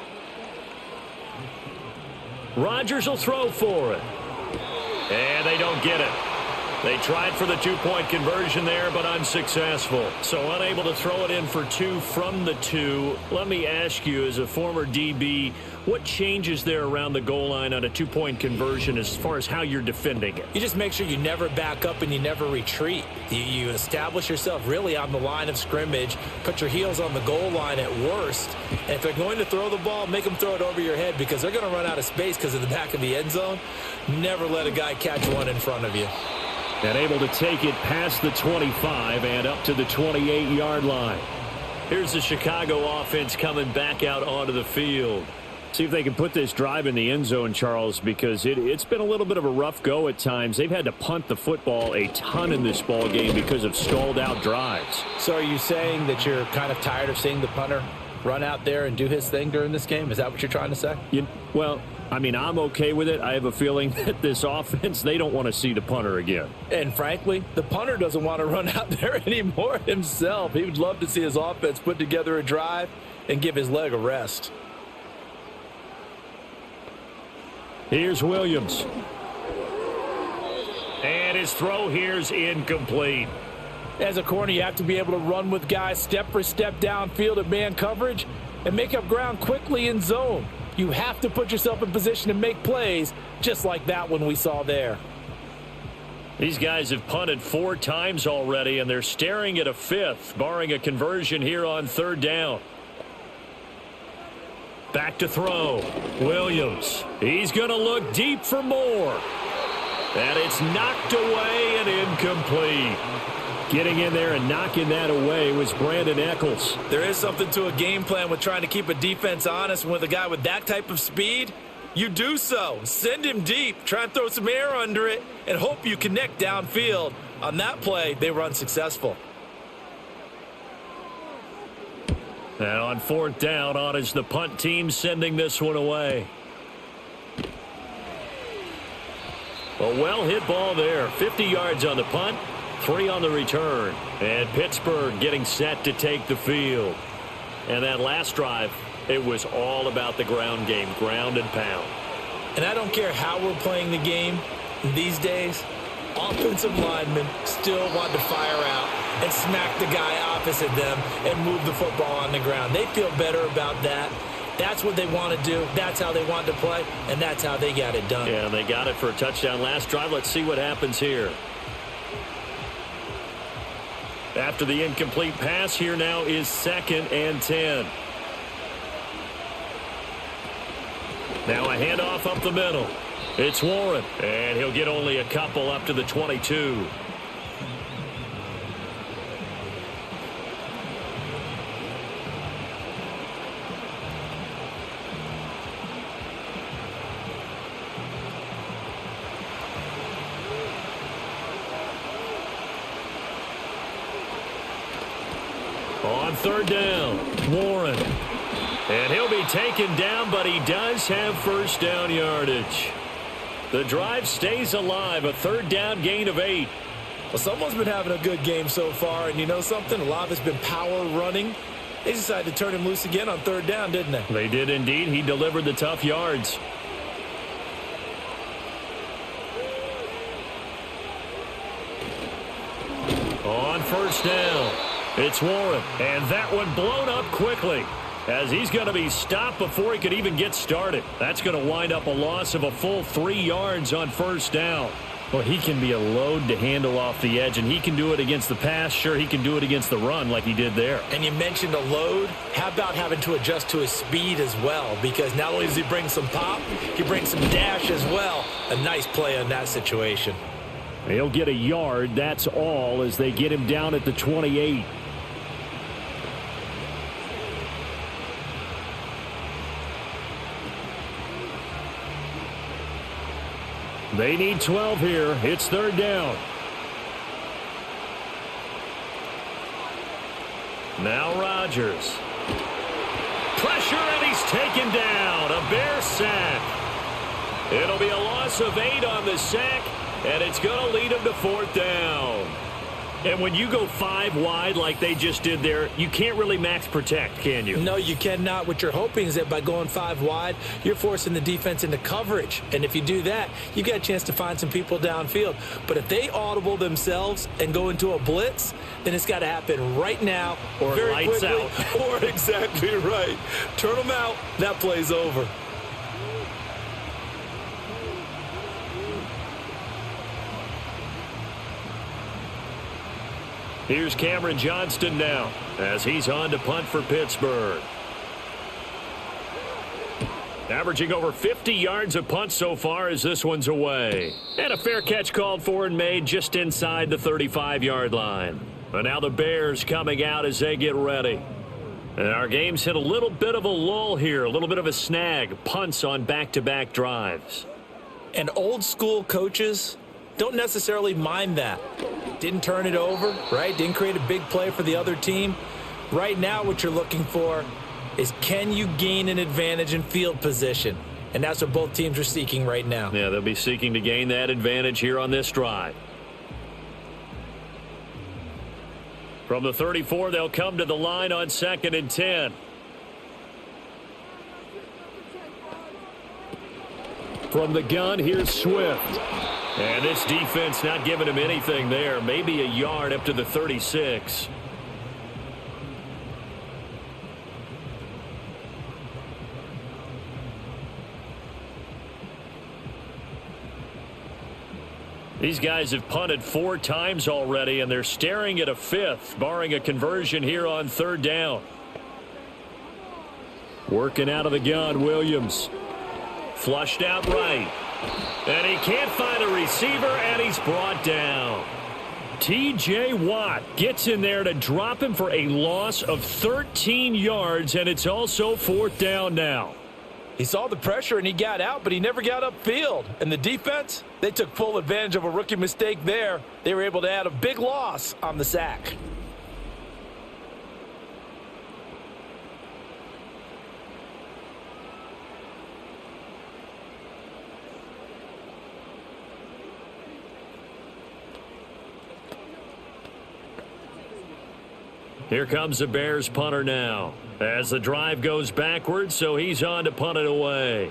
Rodgers will throw for it. And they don't get it. They tried for the 2-point conversion there, but unsuccessful. So unable to throw it in for 2 from the 2. Let me ask you, as a former DB, what changes there around the goal line on a 2-point conversion as far as how you're defending it? You just make sure you never back up and you never retreat. You establish yourself really on the line of scrimmage, put your heels on the goal line at worst, and if they're going to throw the ball, make them throw it over your head because they're going to run out of space because of the back of the end zone. Never let a guy catch one in front of you. And able to take it past the 25 and up to the 28-yard line. Here's the Chicago offense coming back out onto the field. See if they can put this drive in the end zone, Charles, because it's been a little bit of a rough go at times. They've had to punt the football a ton in this ball game because of stalled-out drives. So are you saying that you're kind of tired of seeing the punter run out there and do his thing during this game? Is that what you're trying to say? Well, I mean, I'm okay with it. I have a feeling that this offense, they don't want to see the punter again. And frankly, the punter doesn't want to run out there anymore himself. He would love to see his offense put together a drive and give his leg a rest. Here's Williams. And his throw here's incomplete. As a corner, you have to be able to run with guys step for step downfield at man coverage and make up ground quickly in zone. You have to put yourself in position to make plays just like that one we saw there. These guys have punted 4 times already, and they're staring at a 5th, barring a conversion here on 3rd down. Back to throw. Williams. He's going to look deep for more. And it's knocked away and incomplete. Getting in there and knocking that away was Brandon Eccles. There is something to a game plan with trying to keep a defense honest. With a guy with that type of speed, you do so. Send him deep. Try and throw some air under it and hope you connect downfield. On that play, they were unsuccessful. Now on 4th down, on is the punt team sending this one away. A well-hit ball there. 50 yards on the punt. 3 on the return. And Pittsburgh getting set to take the field. And that last drive, it was all about the ground game, ground and pound. And I don't care how we're playing the game these days, offensive linemen still want to fire out and smack the guy opposite them and move the football on the ground. They feel better about that. That's what they want to do. That's how they want to play, and that's how they got it done. Yeah, they got it for a touchdown last drive. Let's see what happens here. After the incomplete pass, here now is 2nd and 10. Now a handoff up the middle. It's Warren, and he'll get only a couple up to the 22. On third down, Warren. And he'll be taken down, but he does have first down yardage. The drive stays alive, a third down gain of 8. Well, someone's been having a good game so far, and you know something? A lot of it's been power running. They decided to turn him loose again on third down, didn't they? They did indeed. He delivered the tough yards. On first down, it's Warren, and that one blown up quickly as he's going to be stopped before he could even get started. That's going to wind up a loss of a full 3 yards on first down. Well, he can be a load to handle off the edge, and he can do it against the pass. Sure, he can do it against the run like he did there. And you mentioned a load. How about having to adjust to his speed as well? Because not only does he bring some pop, he brings some dash as well. A nice play on that situation. He'll get a yard, that's all, as they get him down at the 28. They need 12 here. It's third down. Now Rodgers. Pressure, and he's taken down. A Bear sack. It'll be a loss of 8 on the sack, and it's going to lead him to fourth down. And when you go 5 wide like they just did there, you can't really max protect, can you? No, you cannot. What you're hoping is that by going 5 wide, you're forcing the defense into coverage. And if you do that, you got a chance to find some people downfield. But if they audible themselves and go into a blitz, then it's got to happen right now. Or very lights quickly, out. Or exactly right. Turn them out. That play's over. Here's Cameron Johnston now as he's on to punt for Pittsburgh. Averaging over 50 yards a punt so far as this one's away. And a fair catch called for and made just inside the 35-yard line. And now the Bears coming out as they get ready. And our game's hit a little bit of a lull here, a little bit of a snag. Punts on back-to-back drives. And old school coaches don't necessarily mind that. Didn't turn it over, right? Didn't create a big play for the other team. Right now what you're looking for is, can you gain an advantage in field position? And that's what both teams are seeking right now. Yeah, they'll be seeking to gain that advantage here on this drive. From the 34, they'll come to the line on 2nd and 10. From the gun, here's Swift. And this defense not giving him anything there. Maybe a yard up to the 36. These guys have punted 4 times already, and they're staring at a 5th, barring a conversion here on third down. Working out of the gun, Williams. Flushed out right. And he can't find a receiver, and he's brought down. T.J. Watt gets in there to drop him for a loss of 13 yards, and it's also fourth down now. He saw the pressure, and he got out, but he never got upfield. And the defense, they took full advantage of a rookie mistake there. They were able to add a big loss on the sack. Here comes the Bears punter now as the drive goes backwards, so he's on to punt it away.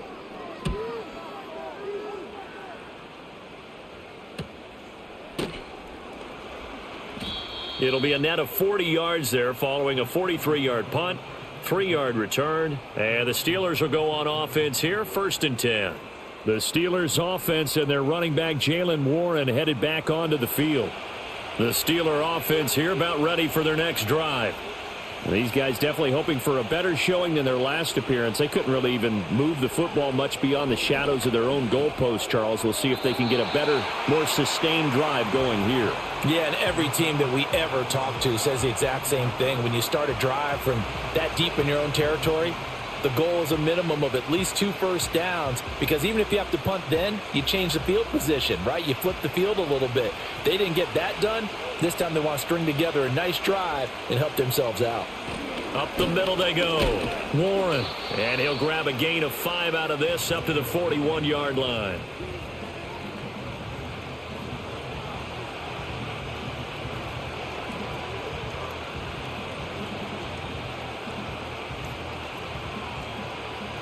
It'll be a net of 40 yards there following a 43-yard punt, 3-yard return, and the Steelers will go on offense here, 1st and 10. The Steelers offense and their running back Jaylen Warren headed back onto the field. The Steeler offense here about ready for their next drive. These guys definitely hoping for a better showing than their last appearance. They couldn't really even move the football much beyond the shadows of their own goalpost, Charles. We'll see if they can get a better, more sustained drive going here. Yeah, and every team that we ever talk to says the exact same thing. When you start a drive from that deep in your own territory, the goal is a minimum of at least 2 first downs, because even if you have to punt then, you change the field position, right? You flip the field a little bit. They didn't get that done. This time they want to string together a nice drive and help themselves out. Up the middle they go. Warren. And he'll grab a gain of 5 out of this up to the 41-yard line.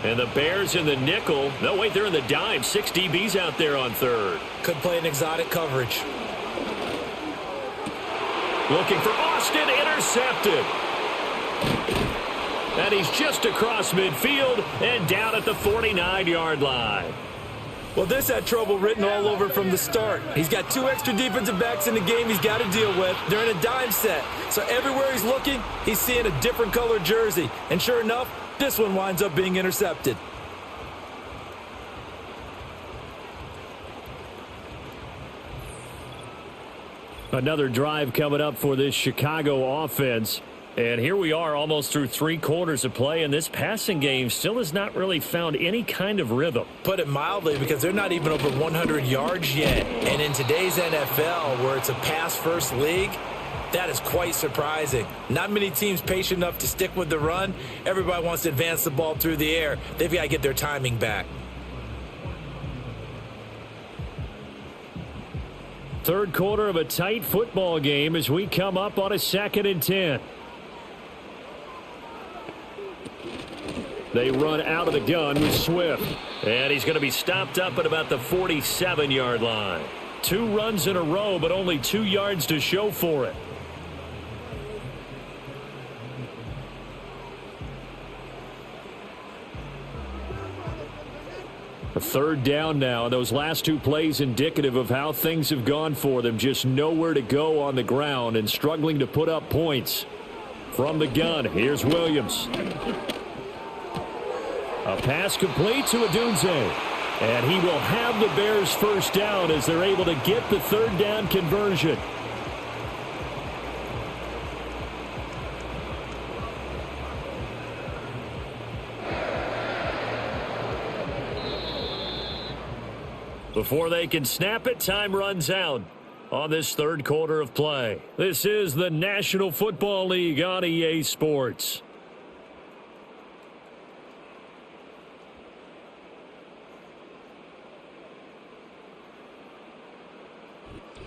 And the Bears in the nickel. No, wait, they're in the dime. 6 DBs out there on third. Could play an exotic coverage. Looking for Austin, intercepted. And he's just across midfield and down at the 49-yard line. Well, this had trouble written all over from the start. He's got 2 extra defensive backs in the game he's got to deal with. They're in a dime set. So everywhere he's looking, he's seeing a different color jersey. And sure enough, this one winds up being intercepted. Another drive coming up for this Chicago offense. And here we are almost through 3 quarters of play, and this passing game still has not really found any kind of rhythm. Put it mildly, because they're not even over 100 yards yet. And in today's NFL, where it's a pass-first league, that is quite surprising. Not many teams patient enough to stick with the run. Everybody wants to advance the ball through the air. They've got to get their timing back. Third quarter of a tight football game as we come up on a 2nd and 10. They run out of the gun with Swift. And he's going to be stopped up at about the 47-yard line. 2 runs in a row, but only 2 yards to show for it. A 3rd down now. Those last 2 plays indicative of how things have gone for them. Just nowhere to go on the ground and struggling to put up points. From the gun, here's Williams. A pass complete to Odunze. And he will have the Bears first down as they're able to get the 3rd down conversion. Before they can snap it, time runs out on this 3rd quarter of play. This is the National Football League on EA Sports.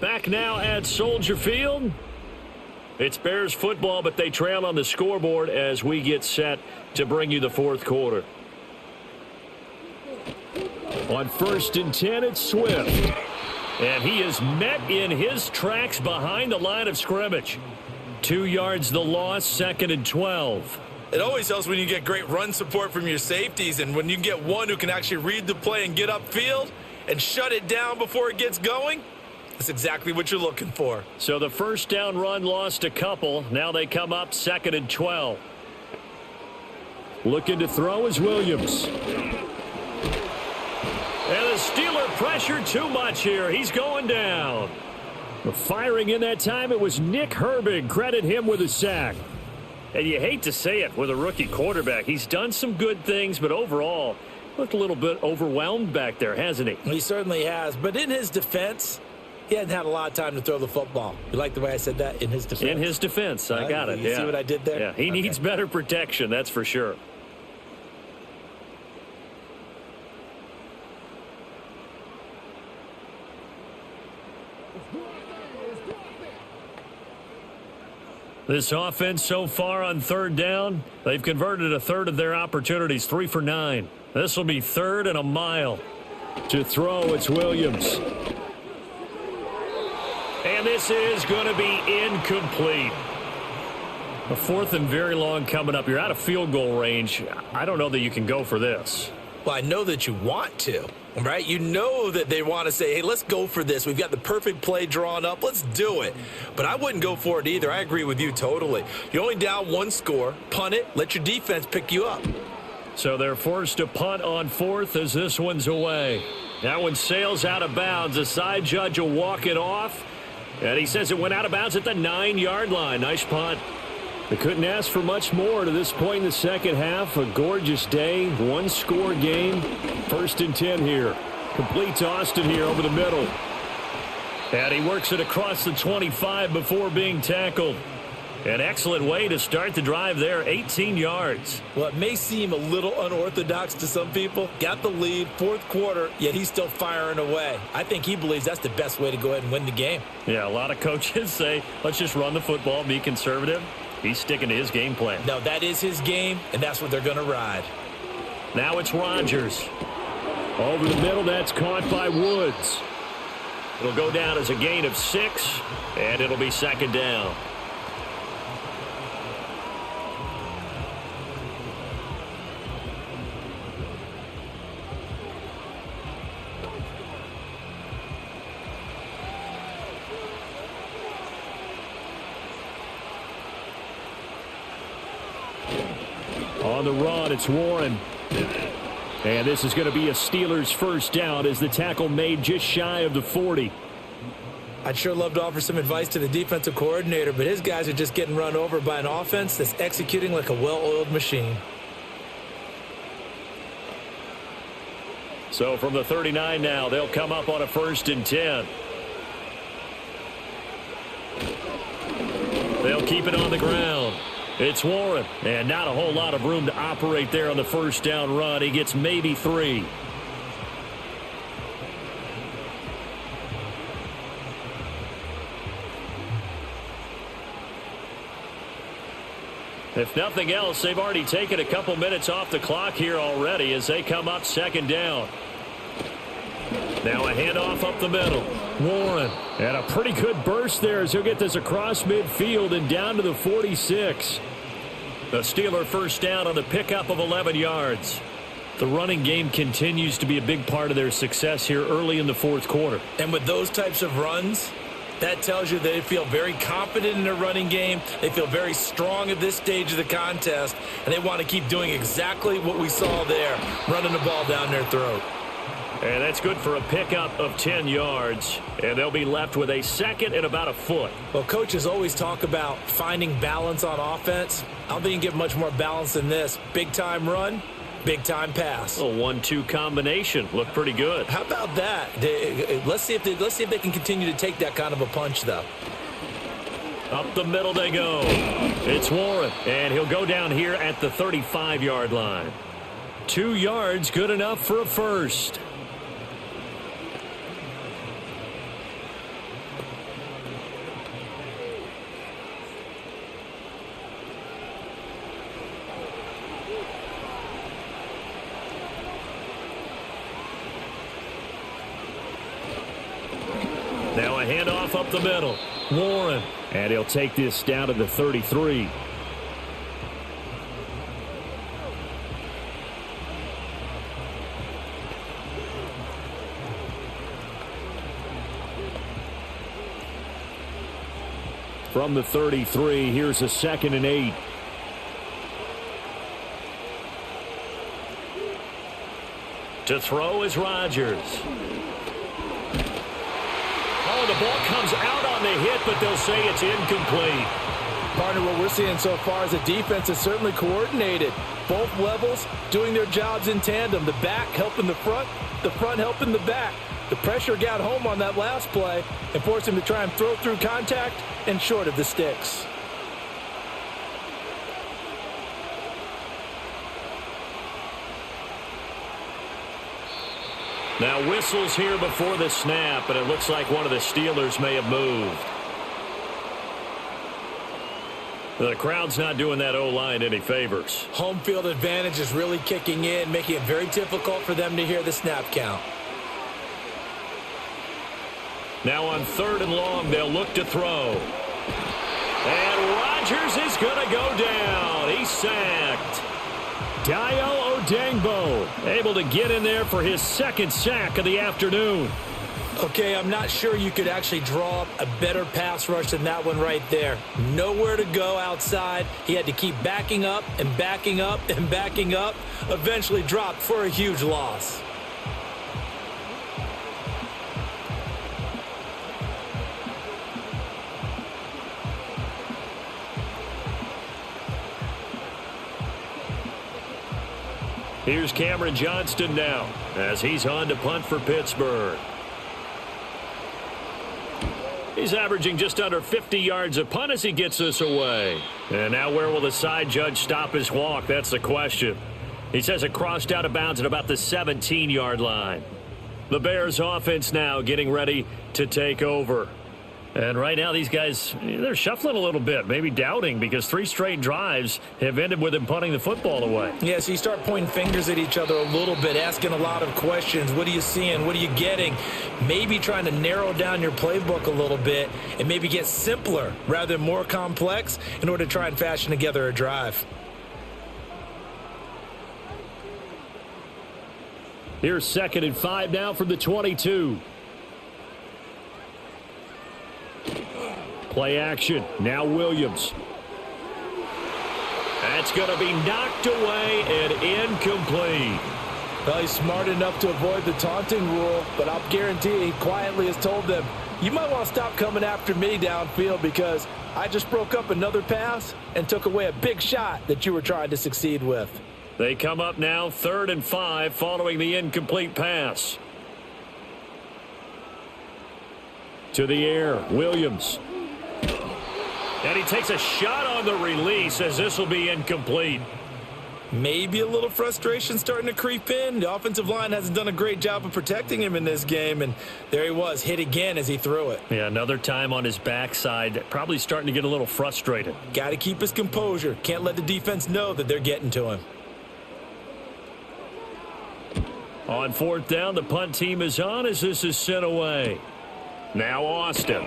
Back now at Soldier Field. It's Bears football, but they trail on the scoreboard as we get set to bring you the 4th quarter. On 1st and 10, it's Swift. And he is met in his tracks behind the line of scrimmage. 2 yards the loss, 2nd and 12. It always helps when you get great run support from your safeties, and when you get one who can actually read the play and get upfield and shut it down before it gets going, that's exactly what you're looking for. So the 1st down run lost a couple. Now they come up 2nd and 12. Looking to throw is Williams. And the Steeler pressure too much here. He's going down. Firing in that time, it was Nick Herbig. Credit him with a sack. And you hate to say it with a rookie quarterback. He's done some good things, but overall, looked a little bit overwhelmed back there, hasn't he? He certainly has. But in his defense, he hadn't had a lot of time to throw the football. You like the way I said that? In his defense? In his defense. I got it. You see what I did there? Yeah, he needs better protection, that's for sure. This offense so far on 3rd down, they've converted a 1/3 of their opportunities, 3 for 9. This will be 3rd and a mile. To throw, it's Williams. And this is going to be incomplete. A 4th and very long coming up. You're out of field goal range. I don't know that you can go for this. Well, I know that you want to, right? You know that they want to say, hey, let's go for this. We've got the perfect play drawn up. Let's do it. But I wouldn't go for it either. I agree with you totally. You're only down one score. Punt it. Let your defense pick you up. So they're forced to punt on fourth as this one's away. That one sails out of bounds. The side judge will walk it off. And he says it went out of bounds at the 9-yard line. Nice punt. They couldn't ask for much more to this point in the second half. A gorgeous day, one-score game. 1st and 10 here. Complete to Austin here over the middle. And he works it across the 25 before being tackled. An excellent way to start the drive there, 18 yards. Well, it may seem a little unorthodox to some people. Got the lead, 4th quarter, yet he's still firing away. I think he believes that's the best way to go ahead and win the game. Yeah, a lot of coaches say, let's just run the football, be conservative. He's sticking to his game plan. No, that is his game, and that's what they're going to ride. Now it's Rodgers. Over the middle, that's caught by Woods. It'll go down as a gain of 6, and it'll be 2nd down. On the run, it's Warren. And this is going to be a Steelers first down as the tackle made just shy of the 40. I'd sure love to offer some advice to the defensive coordinator, but his guys are just getting run over by an offense that's executing like a well-oiled machine. So from the 39 now, they'll come up on a 1st and 10. They'll keep it on the ground. It's Warren, and not a whole lot of room to operate there on the first down run. He gets maybe 3. If nothing else, they've already taken a couple minutes off the clock here already as they come up 2nd down. Now a handoff up the middle. Warren, and a pretty good burst there as he'll get this across midfield and down to the 46. The Steeler first down on the pickup of 11 yards. The running game continues to be a big part of their success here early in the 4th quarter. And with those types of runs, that tells you they feel very confident in their running game. They feel very strong at this stage of the contest, and they want to keep doing exactly what we saw there, running the ball down their throat. And that's good for a pickup of 10 yards. And they'll be left with a 2nd and about a foot. Well, coaches always talk about finding balance on offense. I don't think you can get much more balance than this. Big-time run, big-time pass. A 1-2 combination. Looked pretty good. How about that? Let's see if they can continue to take that kind of a punch, though. Up the middle they go. It's Warren, and he'll go down here at the 35-yard line. 2 yards, good enough for a first. Now a handoff up the middle. Warren. And he'll take this down to the 33. From the 33, here's a 2nd and 8. To throw is Rodgers. Oh, the ball comes out on the hit, but they'll say it's incomplete. Partner, what we're seeing so far is the defense is certainly coordinated. Both levels doing their jobs in tandem. The back helping the front helping the back. The pressure got home on that last play and forced him to try and throw through contact and short of the sticks. Now whistles here before the snap, and it looks like one of the Steelers may have moved. The crowd's not doing that O-line any favors. Home field advantage is really kicking in, making it very difficult for them to hear the snap count. Now on 3rd and long, they'll look to throw. And Rodgers is going to go down. He's sacked. Dayo Odeyingbo able to get in there for his second sack of the afternoon. Okay, I'm not sure you could actually draw up a better pass rush than that one right there. Nowhere to go outside. He had to keep backing up and backing up and backing up. Eventually dropped for a huge loss. Here's Cameron Johnston now as he's on to punt for Pittsburgh. He's averaging just under 50 yards a punt as he gets this away. And now where will the side judge stop his walk? That's the question. He says it crossed out of bounds at about the 17-yard line. The Bears offense now getting ready to take over. And right now these guys, they're shuffling a little bit, maybe doubting, because 3 straight drives have ended with him punting the football away. Yeah, so you start pointing fingers at each other a little bit, asking a lot of questions. What are you seeing? What are you getting? Maybe trying to narrow down your playbook a little bit and maybe get simpler rather than more complex in order to try and fashion together a drive. Here's 2nd and 5 now from the 22. Play action. Now Williams. That's going to be knocked away and incomplete. Well, he's smart enough to avoid the taunting rule, but I'll guarantee he quietly has told them, you might want to stop coming after me downfield because I just broke up another pass and took away a big shot that you were trying to succeed with. They come up now 3rd and 5 following the incomplete pass. To the air, Williams. And he takes a shot on the release as this will be incomplete. Maybe a little frustration starting to creep in. The offensive line hasn't done a great job of protecting him in this game, and there he was, hit again as he threw it. Yeah, another time on his backside, probably starting to get a little frustrated. Got to keep his composure. Can't let the defense know that they're getting to him. On 4th down, the punt team is on as this is sent away. Now Austin.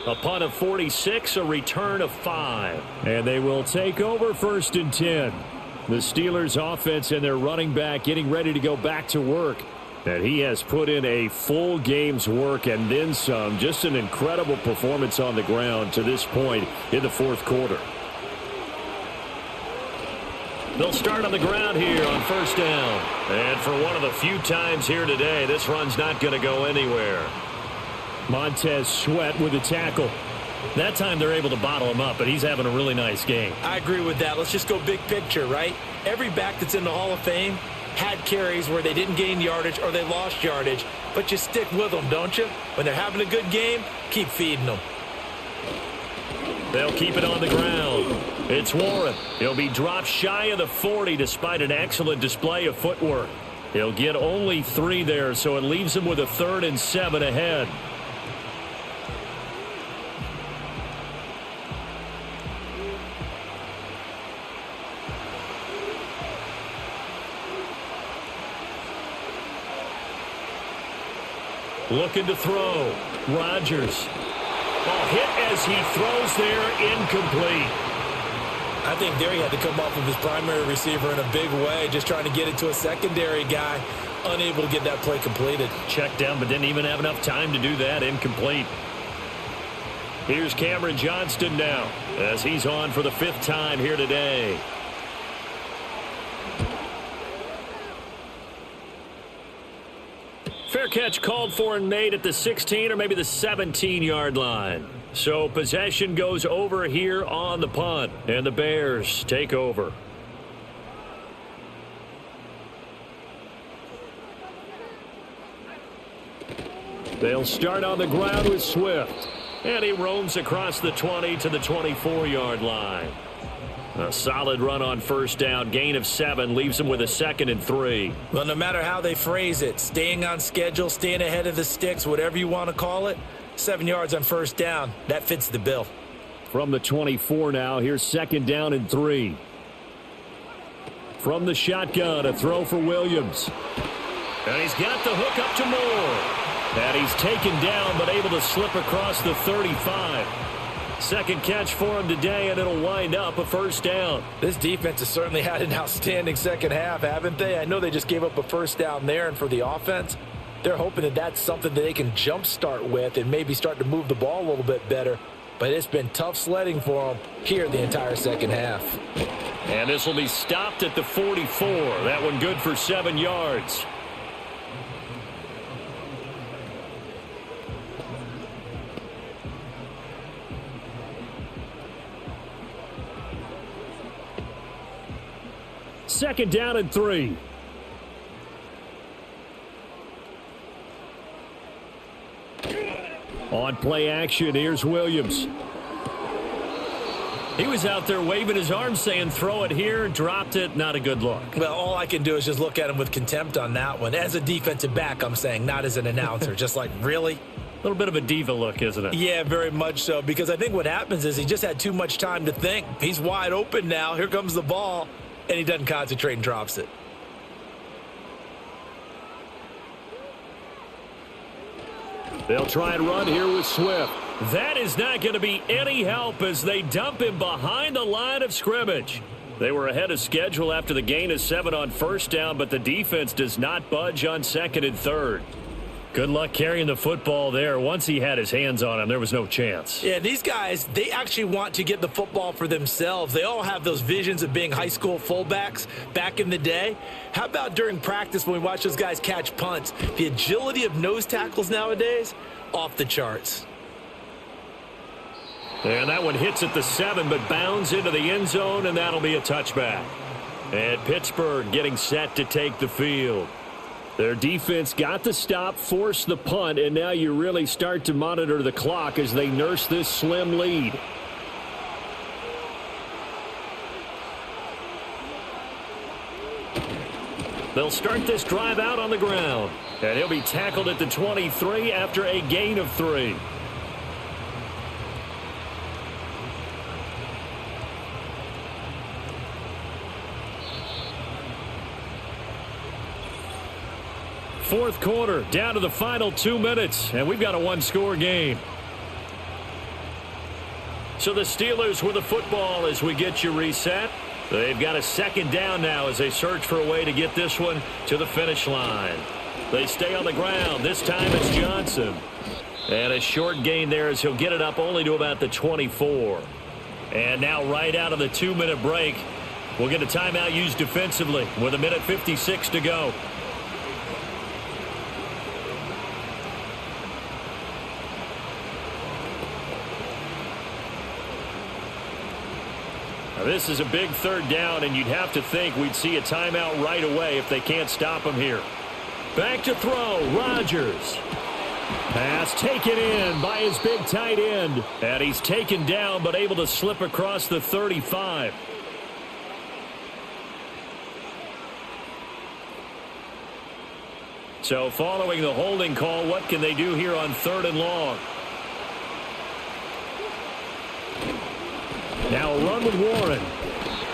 A punt of 46, a return of 5. And they will take over 1st and 10. The Steelers offense and their running back getting ready to go back to work. And he has put in a full game's work and then some. Just an incredible performance on the ground to this point in the 4th quarter. They'll start on the ground here on 1st down. And for one of the few times here today, this run's not going to go anywhere. Montez Sweat with a tackle. That time they're able to bottle him up, but he's having a really nice game. I agree with that. Let's just go big picture, right? Every back that's in the Hall of Fame had carries where they didn't gain yardage or they lost yardage, but you stick with them, don't you? When they're having a good game, keep feeding them. They'll keep it on the ground. It's Warren. He'll be dropped shy of the 40 despite an excellent display of footwork. He'll get only 3 there, so it leaves him with a 3rd and 7 ahead. Looking to throw. Rodgers. Ball hit as he throws there, incomplete. I think there he had to come off of his primary receiver in a big way, just trying to get it to a secondary guy, unable to get that play completed. Checked down, but didn't even have enough time to do that, incomplete. Here's Cameron Johnston now, as he's on for the 5th time here today. Fair catch called for and made at the 16 or maybe the 17-yard line. So possession goes over here on the punt, and the Bears take over. They'll start on the ground with Swift, and he roams across the 20 to the 24-yard line. A solid run on 1st down, gain of 7, leaves him with a 2nd and 3. Well, no matter how they phrase it, staying on schedule, staying ahead of the sticks, whatever you want to call it, 7 yards on 1st down, that fits the bill. From the 24 now, here's 2nd down and 3. From the shotgun, a throw for Williams. And he's got the hook up to Moore. And he's taken down, but able to slip across the 35. Second catch for him today, and it'll wind up a first down. This defense has certainly had an outstanding second half, haven't they? I know they just gave up a first down there, and for the offense, they're hoping that that's something that they can jumpstart with and maybe start to move the ball a little bit better. But it's been tough sledding for them here the entire second half. And this will be stopped at the 44. That one good for 7 yards. Second down and 3. On play action, here's Williams. He was out there waving his arms saying throw it here, dropped it, not a good look. Well, all I can do is just look at him with contempt on that one. As a defensive back, I'm saying, not as an announcer. Just like, really? A little bit of a diva look, isn't it? Yeah, very much so, because I think what happens is he just had too much time to think. He's wide open now. Here comes the ball, and he doesn't concentrate and drops it. They'll try and run here with Swift. That is not going to be any help as they dump him behind the line of scrimmage. They were ahead of schedule after the gain of 7 on first down, but the defense does not budge on second and third. Good luck carrying the football there. Once he had his hands on him, there was no chance. Yeah, these guys, they actually want to get the football for themselves. They all have those visions of being high school fullbacks back in the day. How about during practice when we watch those guys catch punts? The agility of nose tackles nowadays, off the charts. And that one hits at the 7, but bounds into the end zone, and that'll be a touchback. And Pittsburgh getting set to take the field. Their defense got the stop, forced the punt, and now you really start to monitor the clock as they nurse this slim lead. They'll start this drive out on the ground, and he'll be tackled at the 23 after a gain of 3. Fourth quarter, down to the final 2 minutes, and we've got a one-score game. So the Steelers with the football as we get you reset. They've got a second down now as they search for a way to get this one to the finish line. They stay on the ground. This time it's Johnson. And a short gain there as he'll get it up only to about the 24. And now right out of the 2-minute break, we'll get a timeout used defensively with 1:56 to go. This is a big third down, and you'd have to think we'd see a timeout right away if they can't stop him here. Back to throw, Rodgers. Pass taken in by his big tight end. And he's taken down but able to slip across the 35. So following the holding call, what can they do here on 3rd and long? Now a run with Warren.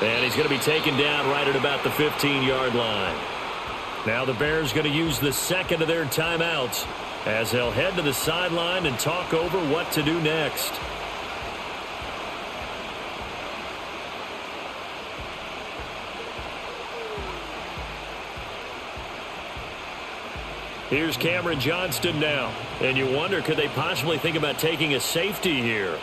And he's going to be taken down right at about the 15-yard line. Now the Bears going to use the second of their timeouts as they'll head to the sideline and talk over what to do next. Here's Cameron Johnston now. And you wonder, could they possibly think about taking a safety here?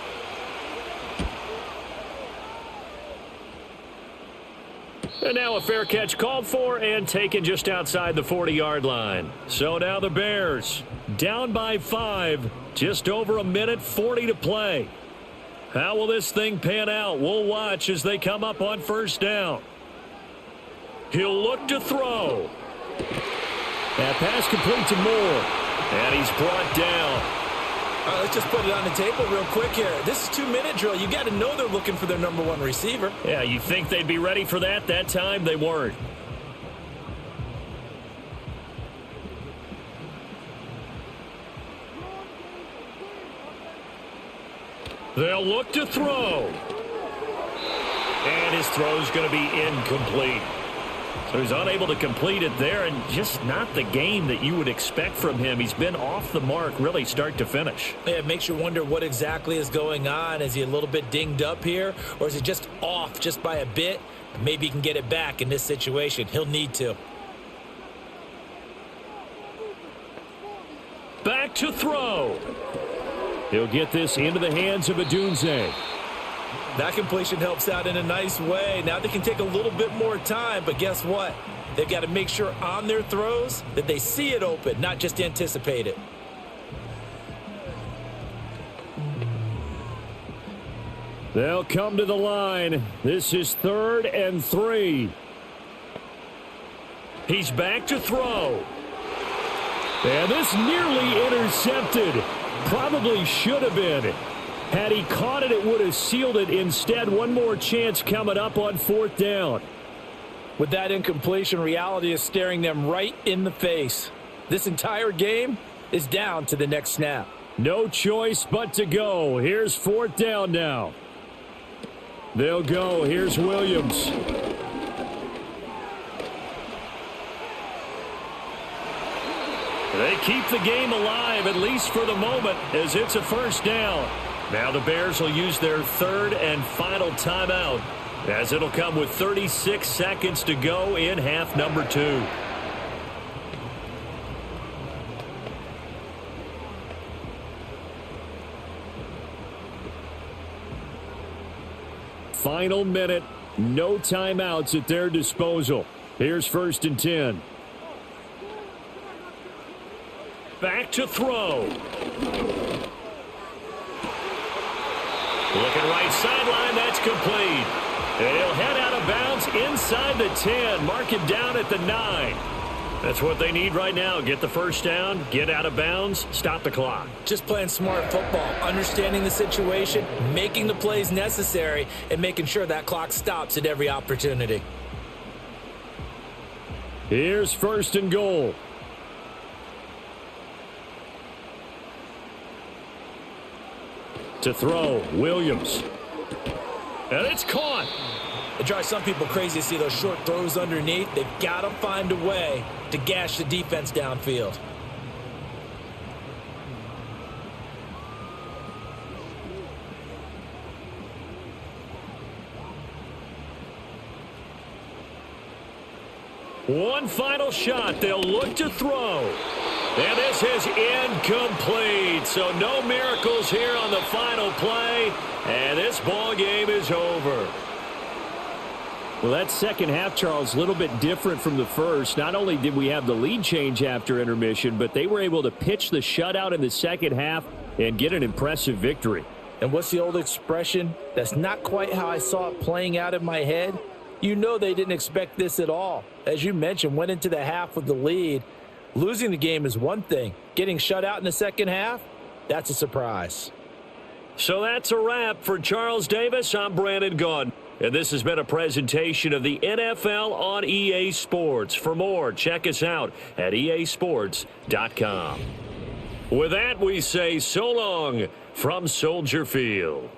And now a fair catch called for and taken just outside the 40-yard line. So now the Bears down by 5, just over 1:40 to play. How will this thing pan out? We'll watch as they come up on first down. He'll look to throw. That pass complete to Moore. And he's brought down. All right, let's just put it on the table real quick here. This is 2-minute drill. You got to know they're looking for their number 1 receiver. Yeah, you think they'd be ready for that? That time they weren't. They'll look to throw. And his throw's going to be incomplete. So he's unable to complete it there, and just not the game that you would expect from him. He's been off the mark really start to finish. Yeah, it makes you wonder what exactly is going on. Is he a little bit dinged up here, or is he just off just by a bit? Maybe he can get it back in this situation. He'll need to. Back to throw. He'll get this into the hands of Adunze. That completion helps out in a nice way. Now they can take a little bit more time, but guess what? They've got to make sure on their throws that they see it open, not just anticipate it. They'll come to the line. This is 3rd and 3. He's back to throw. And this nearly intercepted. Probably should have been. Had he caught it, it would have sealed it. Instead, one more chance coming up on 4th down. With that incompletion, reality is staring them right in the face. This entire game is down to the next snap. No choice but to go. Here's 4th down now. They'll go. Here's Williams. They keep the game alive, at least for the moment, as it's a 1st down. Now the Bears will use their 3rd and final timeout, as it'll come with 36 seconds to go in half number 2. Final minute, no timeouts at their disposal. Here's 1st and 10. Back to throw. Looking right sideline, that's complete. He'll head out of bounds inside the 10. Mark it down at the 9. That's what they need right now. Get the 1st down, get out of bounds, stop the clock. Just playing smart football, understanding the situation, making the plays necessary, and making sure that clock stops at every opportunity. Here's 1st and goal. To throw, Williams. And it's caught. It drives some people crazy to see those short throws underneath. They've got to find a way to gash the defense downfield. One final shot. They'll look to throw. And this is incomplete. So no miracles here on the final play. And this ball game is over. Well, that second half, Charles, a little bit different from the first. Not only did we have the lead change after intermission, but they were able to pitch the shutout in the second half and get an impressive victory. And what's the old expression? That's not quite how I saw it playing out in my head. You know they didn't expect this at all. As you mentioned, went into the half with the lead. Losing the game is one thing. Getting shut out in the second half, that's a surprise. So that's a wrap for Charles Davis. I'm Brandon Gaudin. And this has been a presentation of the NFL on EA Sports. For more, check us out at easports.com. With that, we say so long from Soldier Field.